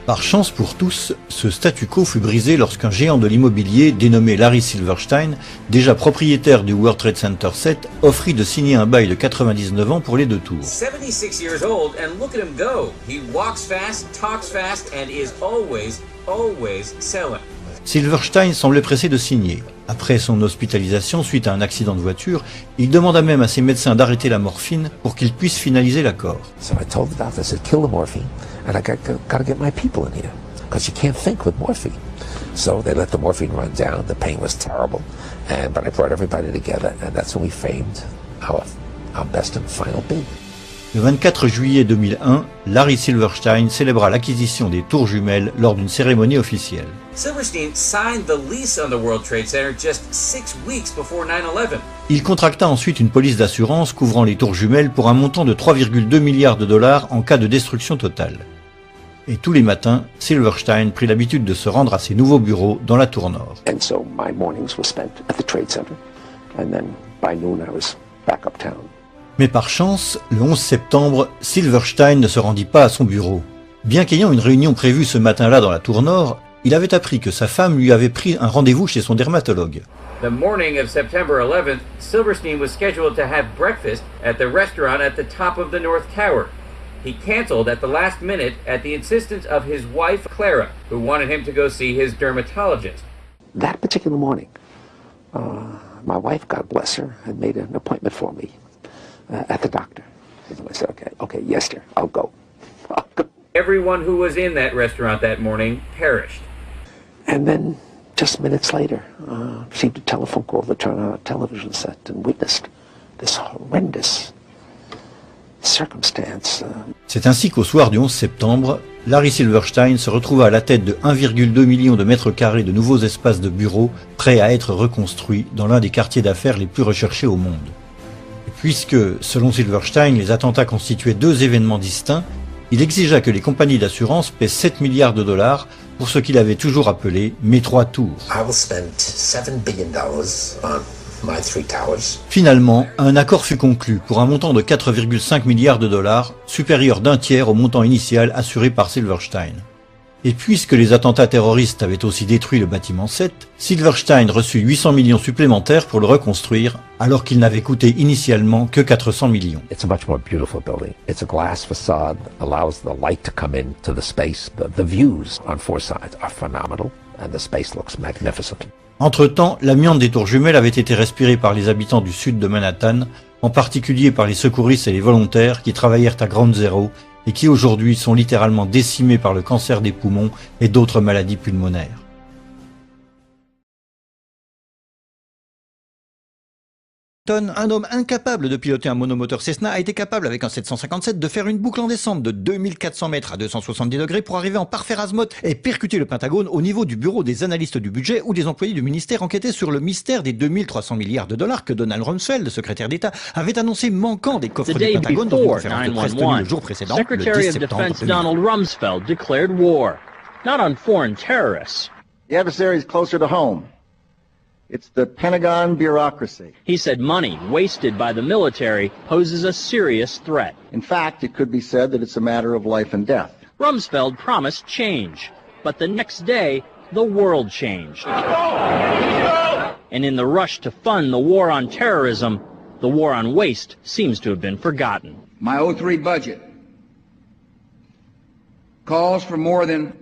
Par chance pour tous, ce statu quo fut brisé lorsqu'un géant de l'immobilier dénommé Larry Silverstein, déjà propriétaire du World Trade Center 7, offrit de signer un bail de 99 ans pour les deux tours. 76 years old and look at him go. He walks fast, talks fast and is always selling. Silverstein semblait pressé de signer. Après son hospitalisation suite à un accident de voiture, il demanda même à ses médecins d'arrêter la morphine pour qu'ils puissent finaliser l'accord. So I told the doctor, I said, kill the morphine, and I got to get my people in here, because you can't think with morphine. So they let the morphine run down. The pain was terrible, but I brought everybody together, and that's when we framed our best and final bid. Le 24 juillet 2001, Larry Silverstein célébra l'acquisition des tours jumelles lors d'une cérémonie officielle. Silverstein signed the lease on the World Trade Center just 6 weeks before 9/11. Il contracta ensuite une police d'assurance couvrant les tours jumelles pour un montant de 3,2 milliards de dollars en cas de destruction totale. Et tous les matins, Silverstein prit l'habitude de se rendre à ses nouveaux bureaux dans la tour nord. And so my mornings were spent at the Trade Center, and then by noon I was back uptown. Mais par chance, le 11 septembre, Silverstein ne se rendit pas à son bureau. Bien qu'ayant une réunion prévue ce matin-là dans la tour nord, il avait appris que sa femme lui avait pris un rendez-vous chez son dermatologue. The morning of September 11th, Silverstein was scheduled to have breakfast at the restaurant at the top of the North Tower. He canceled at the last minute at the insistence of his wife, Clara, who wanted him to go see his dermatologist. That particular morning, my wife, God bless her, had made an appointment for me at the doctor. So I said, okay, yes, dear, I'll go. Everyone who was in that restaurant that morning perished. And then, just minutes later, received a telephone call to turn on a television set and witnessed this horrendous circumstance. C'est ainsi qu'au soir du 11 septembre, Larry Silverstein se retrouva à la tête de 1,2 million de mètres carrés de nouveaux espaces de bureaux prêts à être reconstruits dans l'un des quartiers d'affaires les plus recherchés au monde. Puisque, selon Silverstein, les attentats constituaient deux événements distincts, il exigea que les compagnies d'assurance paient 7 milliards de dollars pour ce qu'il avait toujours appelé mes 3 tours. I will spend $7 billion on my 3 towers. Finalement, un accord fut conclu pour un montant de 4,5 milliards de dollars, supérieur d'un tiers au montant initial assuré par Silverstein. Et puisque les attentats terroristes avaient aussi détruit le bâtiment 7, Silverstein reçut 800 millions supplémentaires pour le reconstruire, alors qu'il n'avait coûté initialement que 400 millions. It's a much more beautiful building. It's a glass facade, allows the light to come into the space. The views on 4 sides are phenomenal, and the space looks magnificent. Entre-temps, l'amiante des tours jumelles avait été respirée par les habitants du sud de Manhattan, en particulier par les secouristes et les volontaires qui travaillèrent à Ground Zero et qui aujourd'hui sont littéralement décimés par le cancer des poumons et d'autres maladies pulmonaires. Washington, un homme incapable de piloter un monomoteur Cessna a été capable, avec un 757, de faire une boucle en descente de 2400 mètres à 270 degrés pour arriver en parfait azimuth et percuter le Pentagone au niveau du bureau des analystes du budget ou des employés du ministère enquêtés sur le mystère des 2300 milliards de dollars que Donald Rumsfeld, secrétaire d'État, avait annoncé manquant des coffres du Pentagone dans une conférence de presse tenue le jour précédent, le 10 septembre 2000. Donald Rumsfeld declared war, not on foreign terrorists. The adversary is closer to home. It's the Pentagon bureaucracy. He said money wasted by the military poses a serious threat. In fact, it could be said that it's a matter of life and death. Rumsfeld promised change, but the next day, the world changed. And in the rush to fund the war on terrorism, the war on waste seems to have been forgotten. My 03 budget calls for more than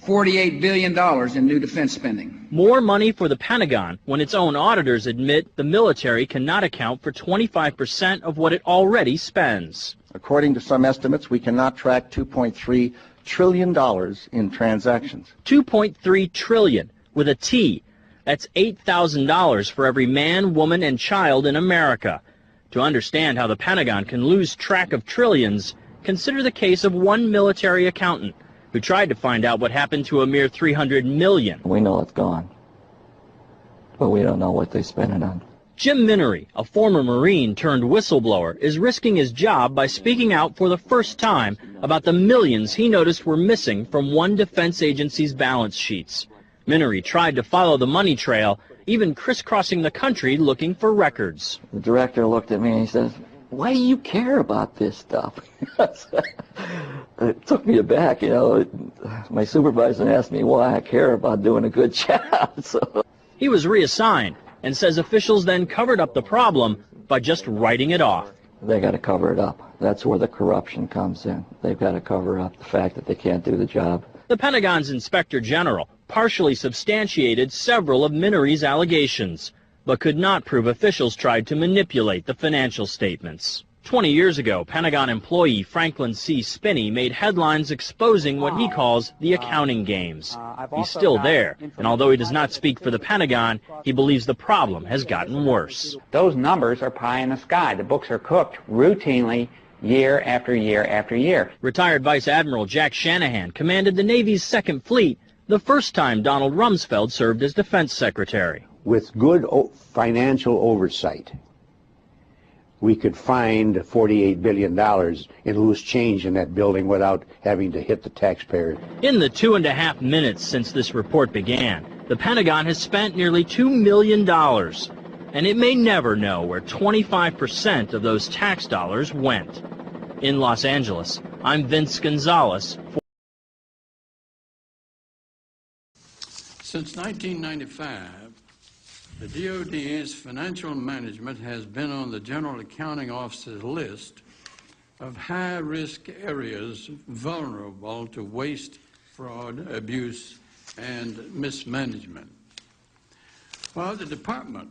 $48 billion in new defense spending. More money for the Pentagon when its own auditors admit the military cannot account for 25% of what it already spends. According to some estimates, we cannot track $2.3 trillion in transactions. 2.3 trillion with a T. That's $8,000 for every man, woman, and child in America. To understand how the Pentagon can lose track of trillions, consider the case of one military accountant who tried to find out what happened to a mere $300 million. We know it's gone, but we don't know what they spent it on. Jim Minery, a former Marine turned whistleblower, is risking his job by speaking out for the first time about the millions he noticed were missing from one defense agency's balance sheets. Minery tried to follow the money trail, even crisscrossing the country looking for records. The director looked at me and he says, "Why do you care about this stuff?" It took me aback, you know. My supervisor asked me why I care about doing a good job. So he was reassigned and says officials then covered up the problem by just writing it off. They got to cover it up. That's where the corruption comes in. They've got to cover up the fact that they can't do the job. The Pentagon's Inspector General partially substantiated several of Minery's allegations, but could not prove officials tried to manipulate the financial statements. 20 years ago, Pentagon employee Franklin C. Spinney made headlines exposing what he calls the accounting games. He's still there, and although he does not speak for the Pentagon, he believes the problem has gotten worse. Those numbers are pie in the sky. The books are cooked routinely year after year after year. Retired Vice Admiral Jack Shanahan commanded the Navy's Second Fleet the first time Donald Rumsfeld served as Defense Secretary. With good financial oversight, we could find $48 billion in loose change in that building without having to hit the taxpayer. In the 2.5 minutes since this report began, the Pentagon has spent nearly $2 million, and it may never know where 25% of those tax dollars went. In Los Angeles, I'm Vince Gonzalez. Since 1995, the DoD's financial management has been on the General Accounting Office's list of high-risk areas vulnerable to waste, fraud, abuse, and mismanagement. While the department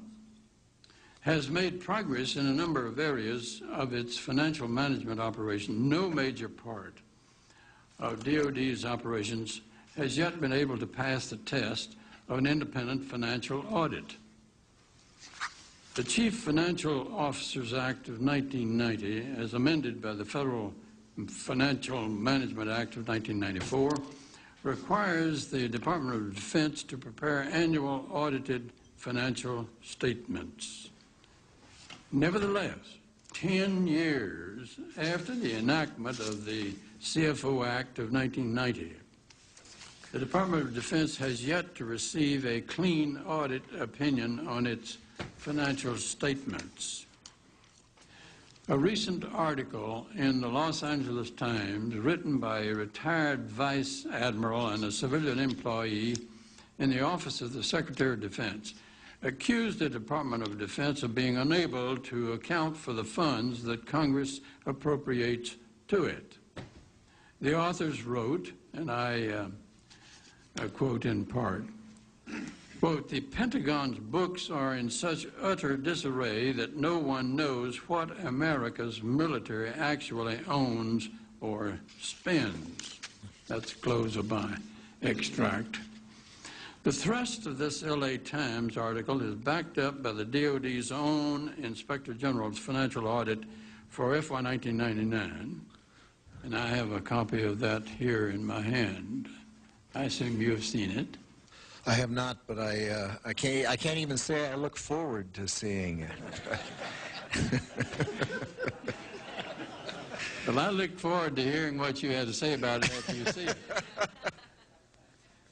has made progress in a number of areas of its financial management operation, no major part of DoD's operations has yet been able to pass the test of an independent financial audit. The Chief Financial Officers Act of 1990, as amended by the Federal Financial Management Act of 1994, requires the Department of Defense to prepare annual audited financial statements. Nevertheless, 10 years after the enactment of the CFO Act of 1990, the Department of Defense has yet to receive a clean audit opinion on its financial statements. A recent article in the Los Angeles Times, written by a retired vice admiral and a civilian employee in the Office of the Secretary of Defense, accused the Department of Defense of being unable to account for the funds that Congress appropriates to it. The authors wrote, and I quote in part, quote, "The Pentagon's books are in such utter disarray that no one knows what America's military actually owns or spends." That's close of my extract. The thrust of this LA Times article is backed up by the DOD's own Inspector General's financial audit for FY 1999, and I have a copy of that here in my hand. I assume you have seen it. I have not, but I can't even say I look forward to seeing it. Well, I look forward to hearing what you have to say about it after you see it.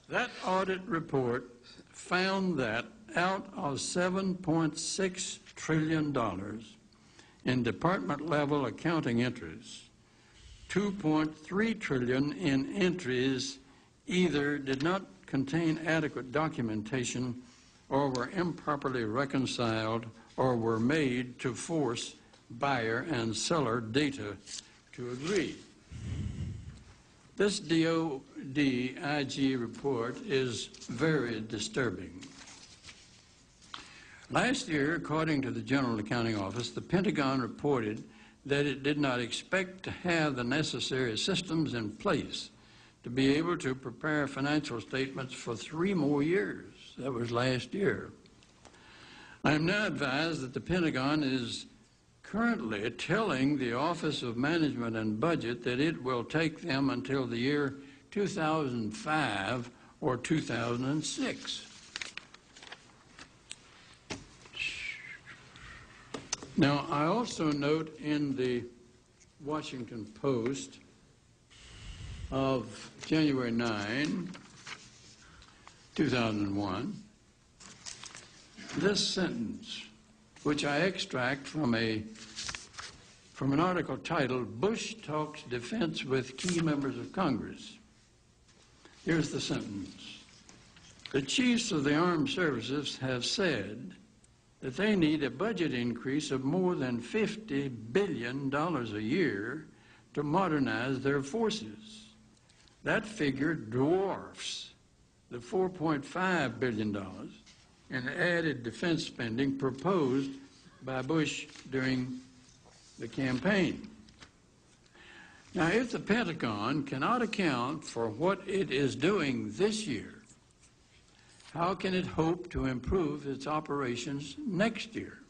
That audit report found that out of $7.6 trillion in department-level accounting entries, $2.3 trillion in entries either did not contain adequate documentation or were improperly reconciled or were made to force buyer and seller data to agree. This DOD IG report is very disturbing. Last year, according to the General Accounting Office, the Pentagon reported that it did not expect to have the necessary systems in place to be able to prepare financial statements for 3 more years. That was last year. I am now advised that the Pentagon is currently telling the Office of Management and Budget that it will take them until the year 2005 or 2006. Now, I also note in the Washington Post of January 9, 2001, this sentence, which I extract from an article titled, "Bush Talks Defense with Key Members of Congress." Here's the sentence. The chiefs of the armed services have said that they need a budget increase of more than $50 billion a year to modernize their forces. That figure dwarfs the $4.5 billion in added defense spending proposed by Bush during the campaign. Now, if the Pentagon cannot account for what it is doing this year, how can it hope to improve its operations next year?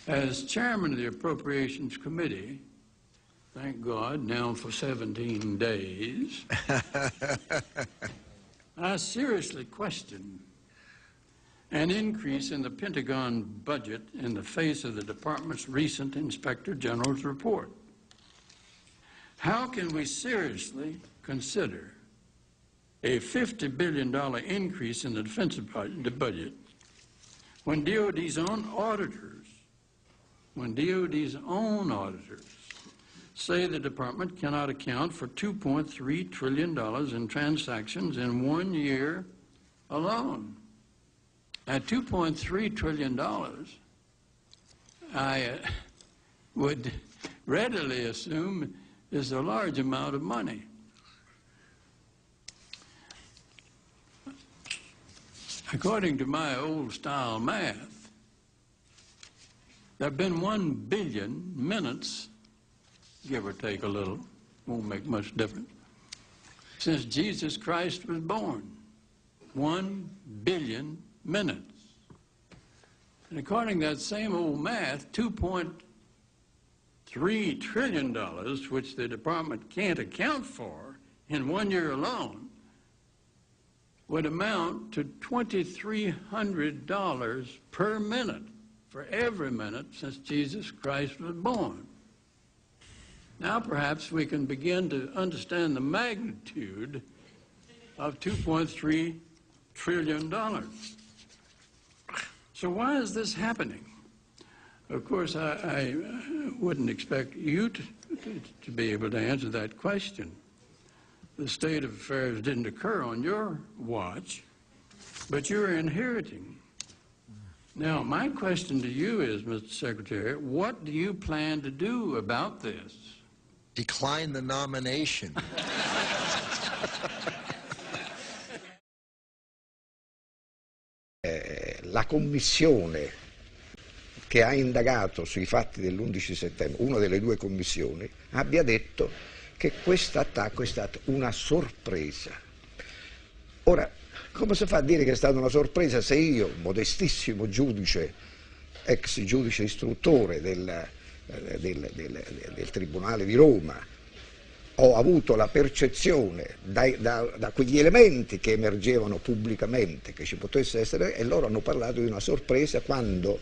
As chairman of the Appropriations Committee, thank God, now for 17 days, I seriously question an increase in the Pentagon budget in the face of the department's recent Inspector General's report. How can we seriously consider a $50 billion increase in the defense budget when DOD's own auditors say the department cannot account for $2.3 trillion in transactions in 1 year alone? At $2.3 trillion, I would readily assume is a large amount of money. According to my old-style math, there have been 1 billion minutes, give or take a little, won't make much difference, since Jesus Christ was born. 1 billion minutes. And according to that same old math, $2.3 trillion, which the department can't account for in 1 year alone, would amount to $2,300 per minute for every minute since Jesus Christ was born. Now perhaps we can begin to understand the magnitude of $2.3 trillion. So why is this happening? Of course, I wouldn't expect you to be able to answer that question. The state of affairs didn't occur on your watch, but you're inheriting. Now, my question to you is, Mr. Secretary, what do you plan to do about this? Decline the nomination. La commissione che ha indagato sui fatti dell'11 settembre, una delle 2 commissioni, abbia detto che questo attacco è stato una sorpresa. Ora, Come si fa a dire che è stata una sorpresa se io, modestissimo giudice, ex giudice istruttore del Tribunale di Roma, ho avuto la percezione da quegli elementi che emergevano pubblicamente che ci potesse essere, e loro hanno parlato di una sorpresa quando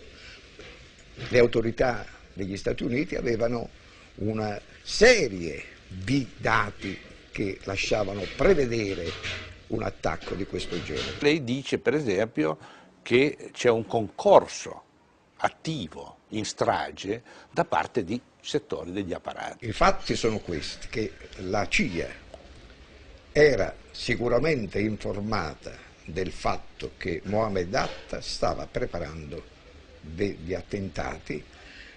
le autorità degli Stati Uniti avevano una serie di dati che lasciavano prevedere un attacco di questo genere. Lei dice per esempio che c'è un concorso attivo in strage da parte di settori degli apparati. I fatti sono questi, che la CIA era sicuramente informata del fatto che Mohammed Atta stava preparando degli attentati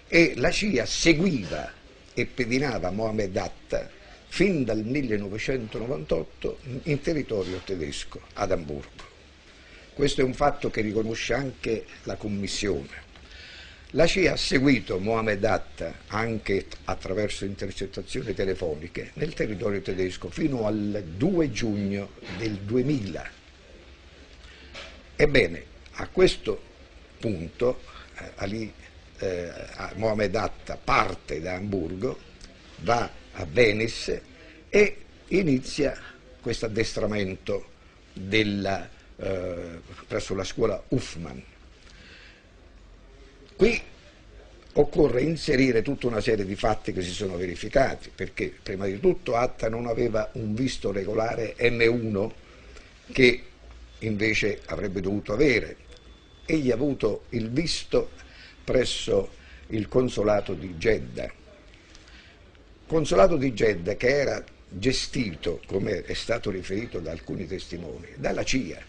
e la CIA seguiva e pedinava Mohammed Atta fin dal 1998 in territorio tedesco, ad Amburgo. Questo è un fatto che riconosce anche la Commissione. La CIA ha seguito Mohammed Atta anche attraverso intercettazioni telefoniche nel territorio tedesco fino al 2 giugno del 2000. Ebbene, a questo punto Mohammed Atta parte da Amburgo, va a Venice e inizia questo addestramento presso la scuola Huffman. Qui occorre inserire tutta una serie di fatti che si sono verificati, perché prima di tutto Atta non aveva un visto regolare M1 che invece avrebbe dovuto avere. Egli ha avuto il visto presso il consolato di Jeddah. Consolato di Jeddah che era gestito, come è stato riferito da alcuni testimoni, dalla CIA.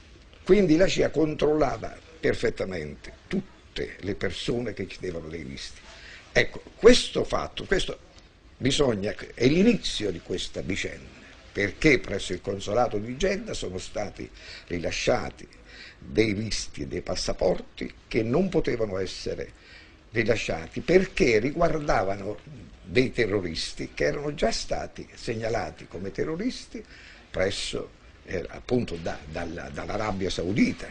Quindi la CIA controllava perfettamente tutte le persone che chiedevano dei visti. Ecco, questo fatto, è l'inizio di questa vicenda, perché presso il consolato di Jeddah sono stati rilasciati dei visti e dei passaporti che non potevano essere rilasciati perché riguardavano dei terroristi che erano già stati segnalati come terroristi presso appunto dall'Arabia Saudita.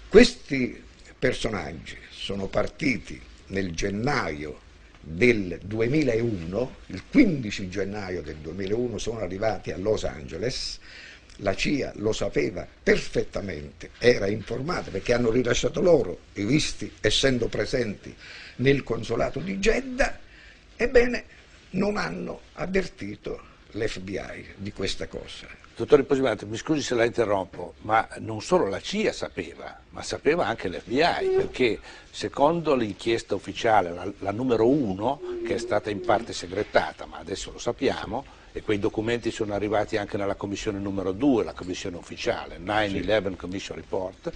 Questi personaggi sono partiti nel gennaio del 2001, il 15 gennaio del 2001 sono arrivati a Los Angeles. La CIA lo sapeva perfettamente, era informata perché hanno rilasciato loro i visti essendo presenti nel consolato di Jeddah. Ebbene, non hanno avvertito l'FBI di questa cosa. Dottore Posimato, mi scusi se la interrompo, ma non solo la CIA sapeva, ma sapeva anche l'FBI, perché secondo l'inchiesta ufficiale, la numero 1, che è stata in parte segretata, ma adesso lo sappiamo, e quei documenti sono arrivati anche nella commissione numero 2, la commissione ufficiale, 9/11 Commission Report,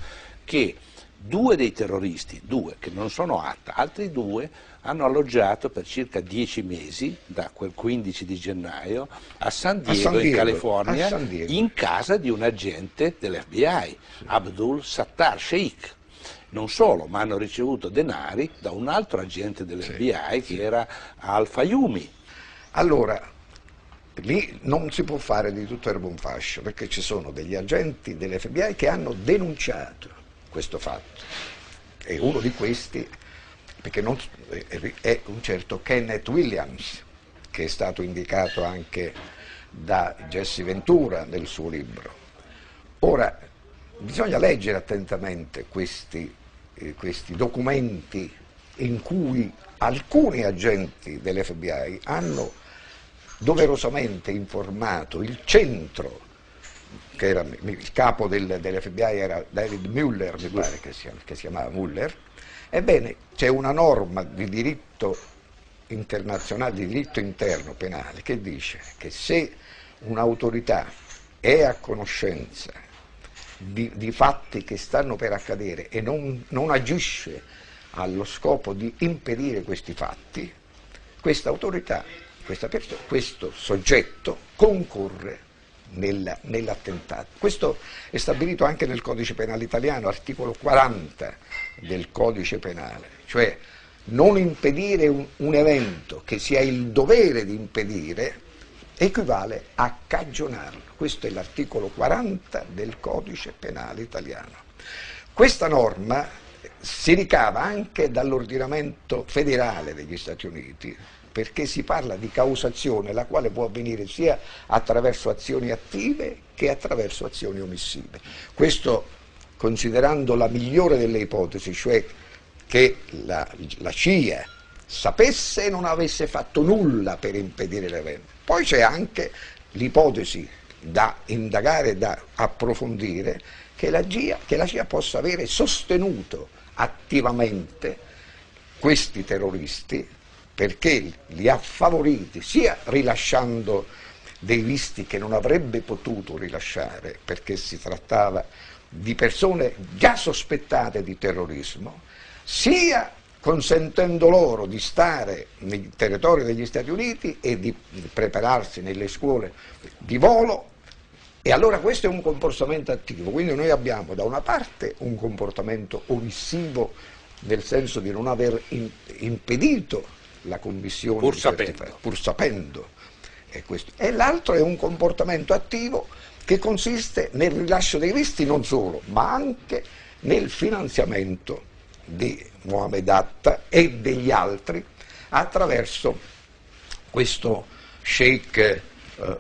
che 2 dei terroristi, 2 che non sono Atta, altri 2 hanno alloggiato per circa 10 mesi, da quel 15 di gennaio, a San Diego in California, in casa di un agente dell'FBI, Abdul Sattar Sheikh. Non solo, ma hanno ricevuto denari da un altro agente dell'FBI che era Al-Fayumi. Allora, lì non si può fare di tutto erba un fascio, perché ci sono degli agenti dell'FBI che hanno denunciato questo fatto. E uno di questi, perché è un certo Kenneth Williams, che è stato indicato anche da Jesse Ventura nel suo libro. Ora, bisogna leggere attentamente questi documenti in cui alcuni agenti dell'FBI hanno doverosamente informato il centro, che era il capo dell'FBI era David Mueller, mi pare che si chiamava Mueller. Ebbene, c'è una norma di diritto internazionale, di diritto interno penale, che dice che se un'autorità è a conoscenza di fatti che stanno per accadere e non agisce allo scopo di impedire questi fatti, questa autorità, questo soggetto concorre nell'attentato. Questo è stabilito anche nel codice penale italiano, articolo 40 del codice penale, cioè non impedire un evento che si ha il dovere di impedire equivale a cagionarlo. Questo è l'articolo 40 del Codice Penale italiano. Questa norma si ricava anche dall'ordinamento federale degli Stati Uniti, perché si parla di causazione, la quale può avvenire sia attraverso azioni attive che attraverso azioni omissive. Questo considerando la migliore delle ipotesi, cioè che la CIA sapesse e non avesse fatto nulla per impedire l'evento. Poi c'è anche l'ipotesi da indagare e da approfondire che la CIA possa avere sostenuto attivamente questi terroristi, perché li ha favoriti sia rilasciando dei visti che non avrebbe potuto rilasciare perché si trattava di persone già sospettate di terrorismo, sia consentendo loro di stare nei territori degli Stati Uniti e di prepararsi nelle scuole di volo. E allora questo è un comportamento attivo, quindi noi abbiamo da una parte un comportamento omissivo nel senso di non aver impedito la commissione pur sapendo e l'altro è un comportamento attivo che consiste nel rilascio dei visti non solo, ma anche nel finanziamento di Mohammed Atta e degli altri attraverso questo Sheikh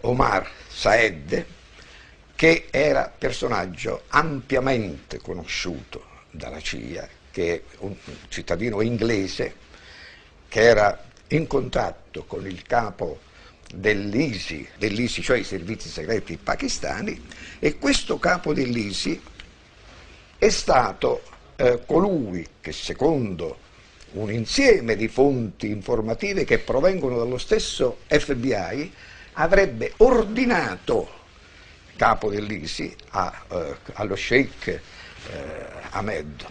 Omar Saed, che era personaggio ampiamente conosciuto dalla CIA, che è un cittadino inglese che era in contatto con il capo dell'ISI, cioè i servizi segreti pakistani, e questo capo dell'ISI è stato colui che, secondo un insieme di fonti informative che provengono dallo stesso FBI, avrebbe ordinato, capo dell'ISI, allo Sheikh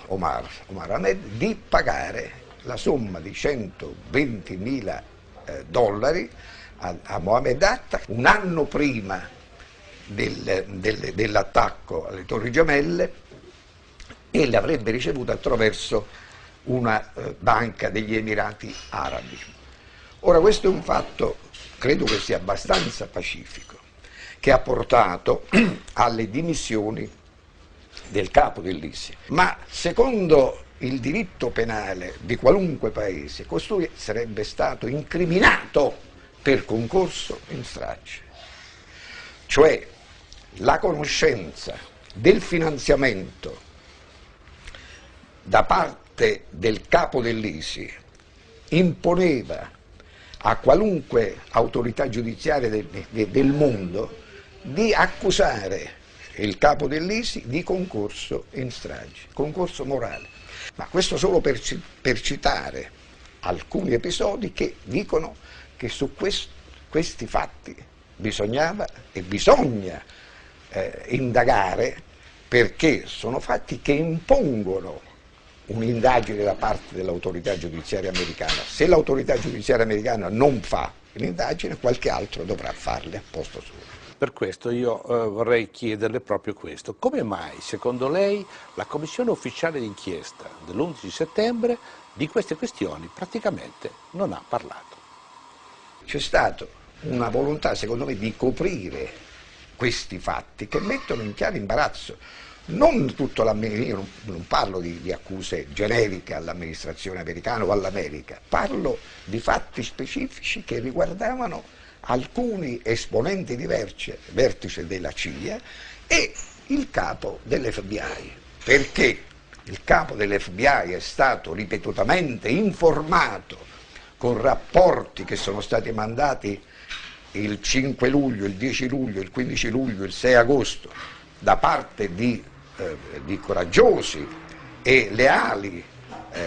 Omar Ahmed di pagare la somma di $120.000 a Mohammed Atta un anno prima dell'attacco alle Torri Gemelle, e le avrebbe ricevute attraverso una banca degli Emirati Arabi. Ora questo è un fatto, credo che sia abbastanza pacifico, che ha portato alle dimissioni del capo dell'ISI. Ma secondo il diritto penale di qualunque paese, costui sarebbe stato incriminato per concorso in strage. Cioè la conoscenza del finanziamento da parte del capo dell'ISI imponeva a qualunque autorità giudiziaria del mondo di accusare il capo dell'ISI di concorso in strage, concorso morale. Ma questo solo per citare alcuni episodi che dicono che su questi fatti bisognava e bisogna indagare, perché sono fatti che impongono un'indagine da parte dell'autorità giudiziaria americana. Se l'autorità giudiziaria americana non fa l'indagine, qualche altro dovrà farle a posto suo. Per questo io vorrei chiederle proprio questo. Come mai, secondo lei, la Commissione Ufficiale d'Inchiesta dell'11 settembre di queste questioni praticamente non ha parlato? C'è stata una volontà, secondo me, di coprire questi fatti che mettono in chiaro imbarazzo non tutto io non parlo di accuse generiche all'amministrazione americana o all'America, parlo di fatti specifici che riguardavano alcuni esponenti di vertice della CIA e il capo dell'FBI, perché il capo dell'FBI è stato ripetutamente informato con rapporti che sono stati mandati il 5 luglio, il 10 luglio, il 15 luglio, il 6 agosto da parte di coraggiosi e leali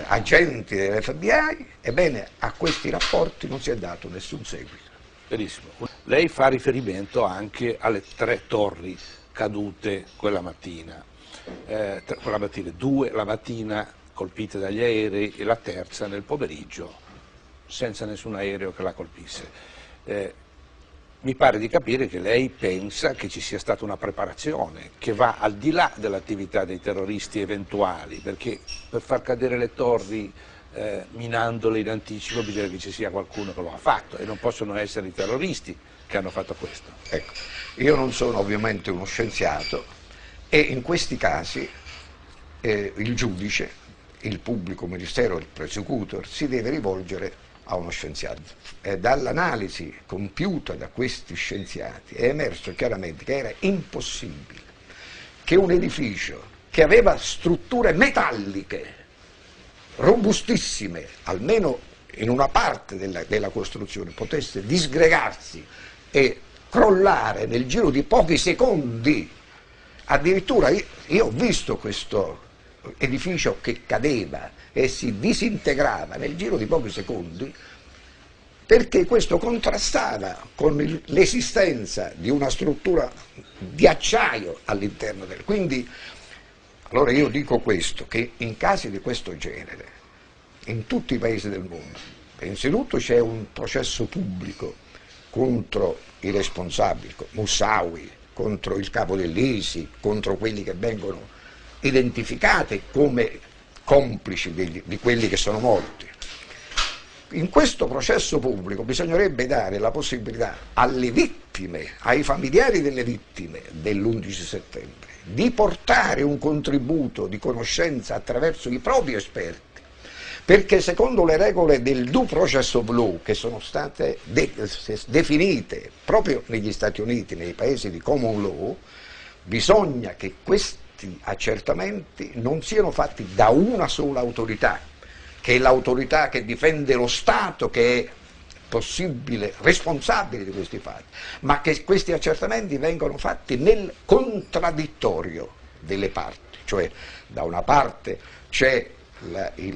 agenti dell'FBI, ebbene a questi rapporti non si è dato nessun seguito. Benissimo. Lei fa riferimento anche alle 3 torri cadute quella mattina, 2 la mattina colpite dagli aerei e la terza nel pomeriggio senza nessun aereo che la colpisse. Mi pare di capire che lei pensa che ci sia stata una preparazione che va al di là dell'attività dei terroristi eventuali, perché per far cadere le torri minandole in anticipo bisogna che ci sia qualcuno che lo ha fatto e non possono essere i terroristi che hanno fatto questo. Ecco, io non sono ovviamente uno scienziato e in questi casi il giudice, il pubblico ministero, il prosecutor si deve rivolgere a uno scienziato. Dall'analisi compiuta da questi scienziati è emerso chiaramente che era impossibile che un edificio che aveva strutture metalliche robustissime, almeno in una parte della costruzione, potesse disgregarsi e crollare nel giro di pochi secondi. Addirittura io ho visto questo edificio che cadeva e si disintegrava nel giro di pochi secondi, perché questo contrastava con l'esistenza di una struttura di acciaio all'interno del... Quindi, allora io dico questo, che in casi di questo genere, in tutti i paesi del mondo, innanzitutto c'è un processo pubblico contro i responsabili, Moussaoui, contro il capo dell'ISI, contro quelli che vengono identificati come complici di quelli che sono morti. In questo processo pubblico bisognerebbe dare la possibilità alle vittime, ai familiari delle vittime dell'11 settembre, di portare un contributo di conoscenza attraverso i propri esperti, perché secondo le regole del due process of law, che sono state definite proprio negli Stati Uniti, nei paesi di common law, bisogna che questi accertamenti non siano fatti da una sola autorità, che è l'autorità che difende lo Stato, che è possibile responsabile di questi fatti, ma che questi accertamenti vengano fatti nel contraddittorio delle parti, cioè da una parte c'è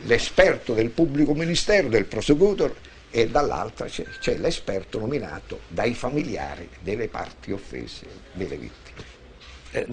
l'esperto del pubblico ministero, del prosecutor, e dall'altra c'è l'esperto nominato dai familiari delle parti offese, delle vittime.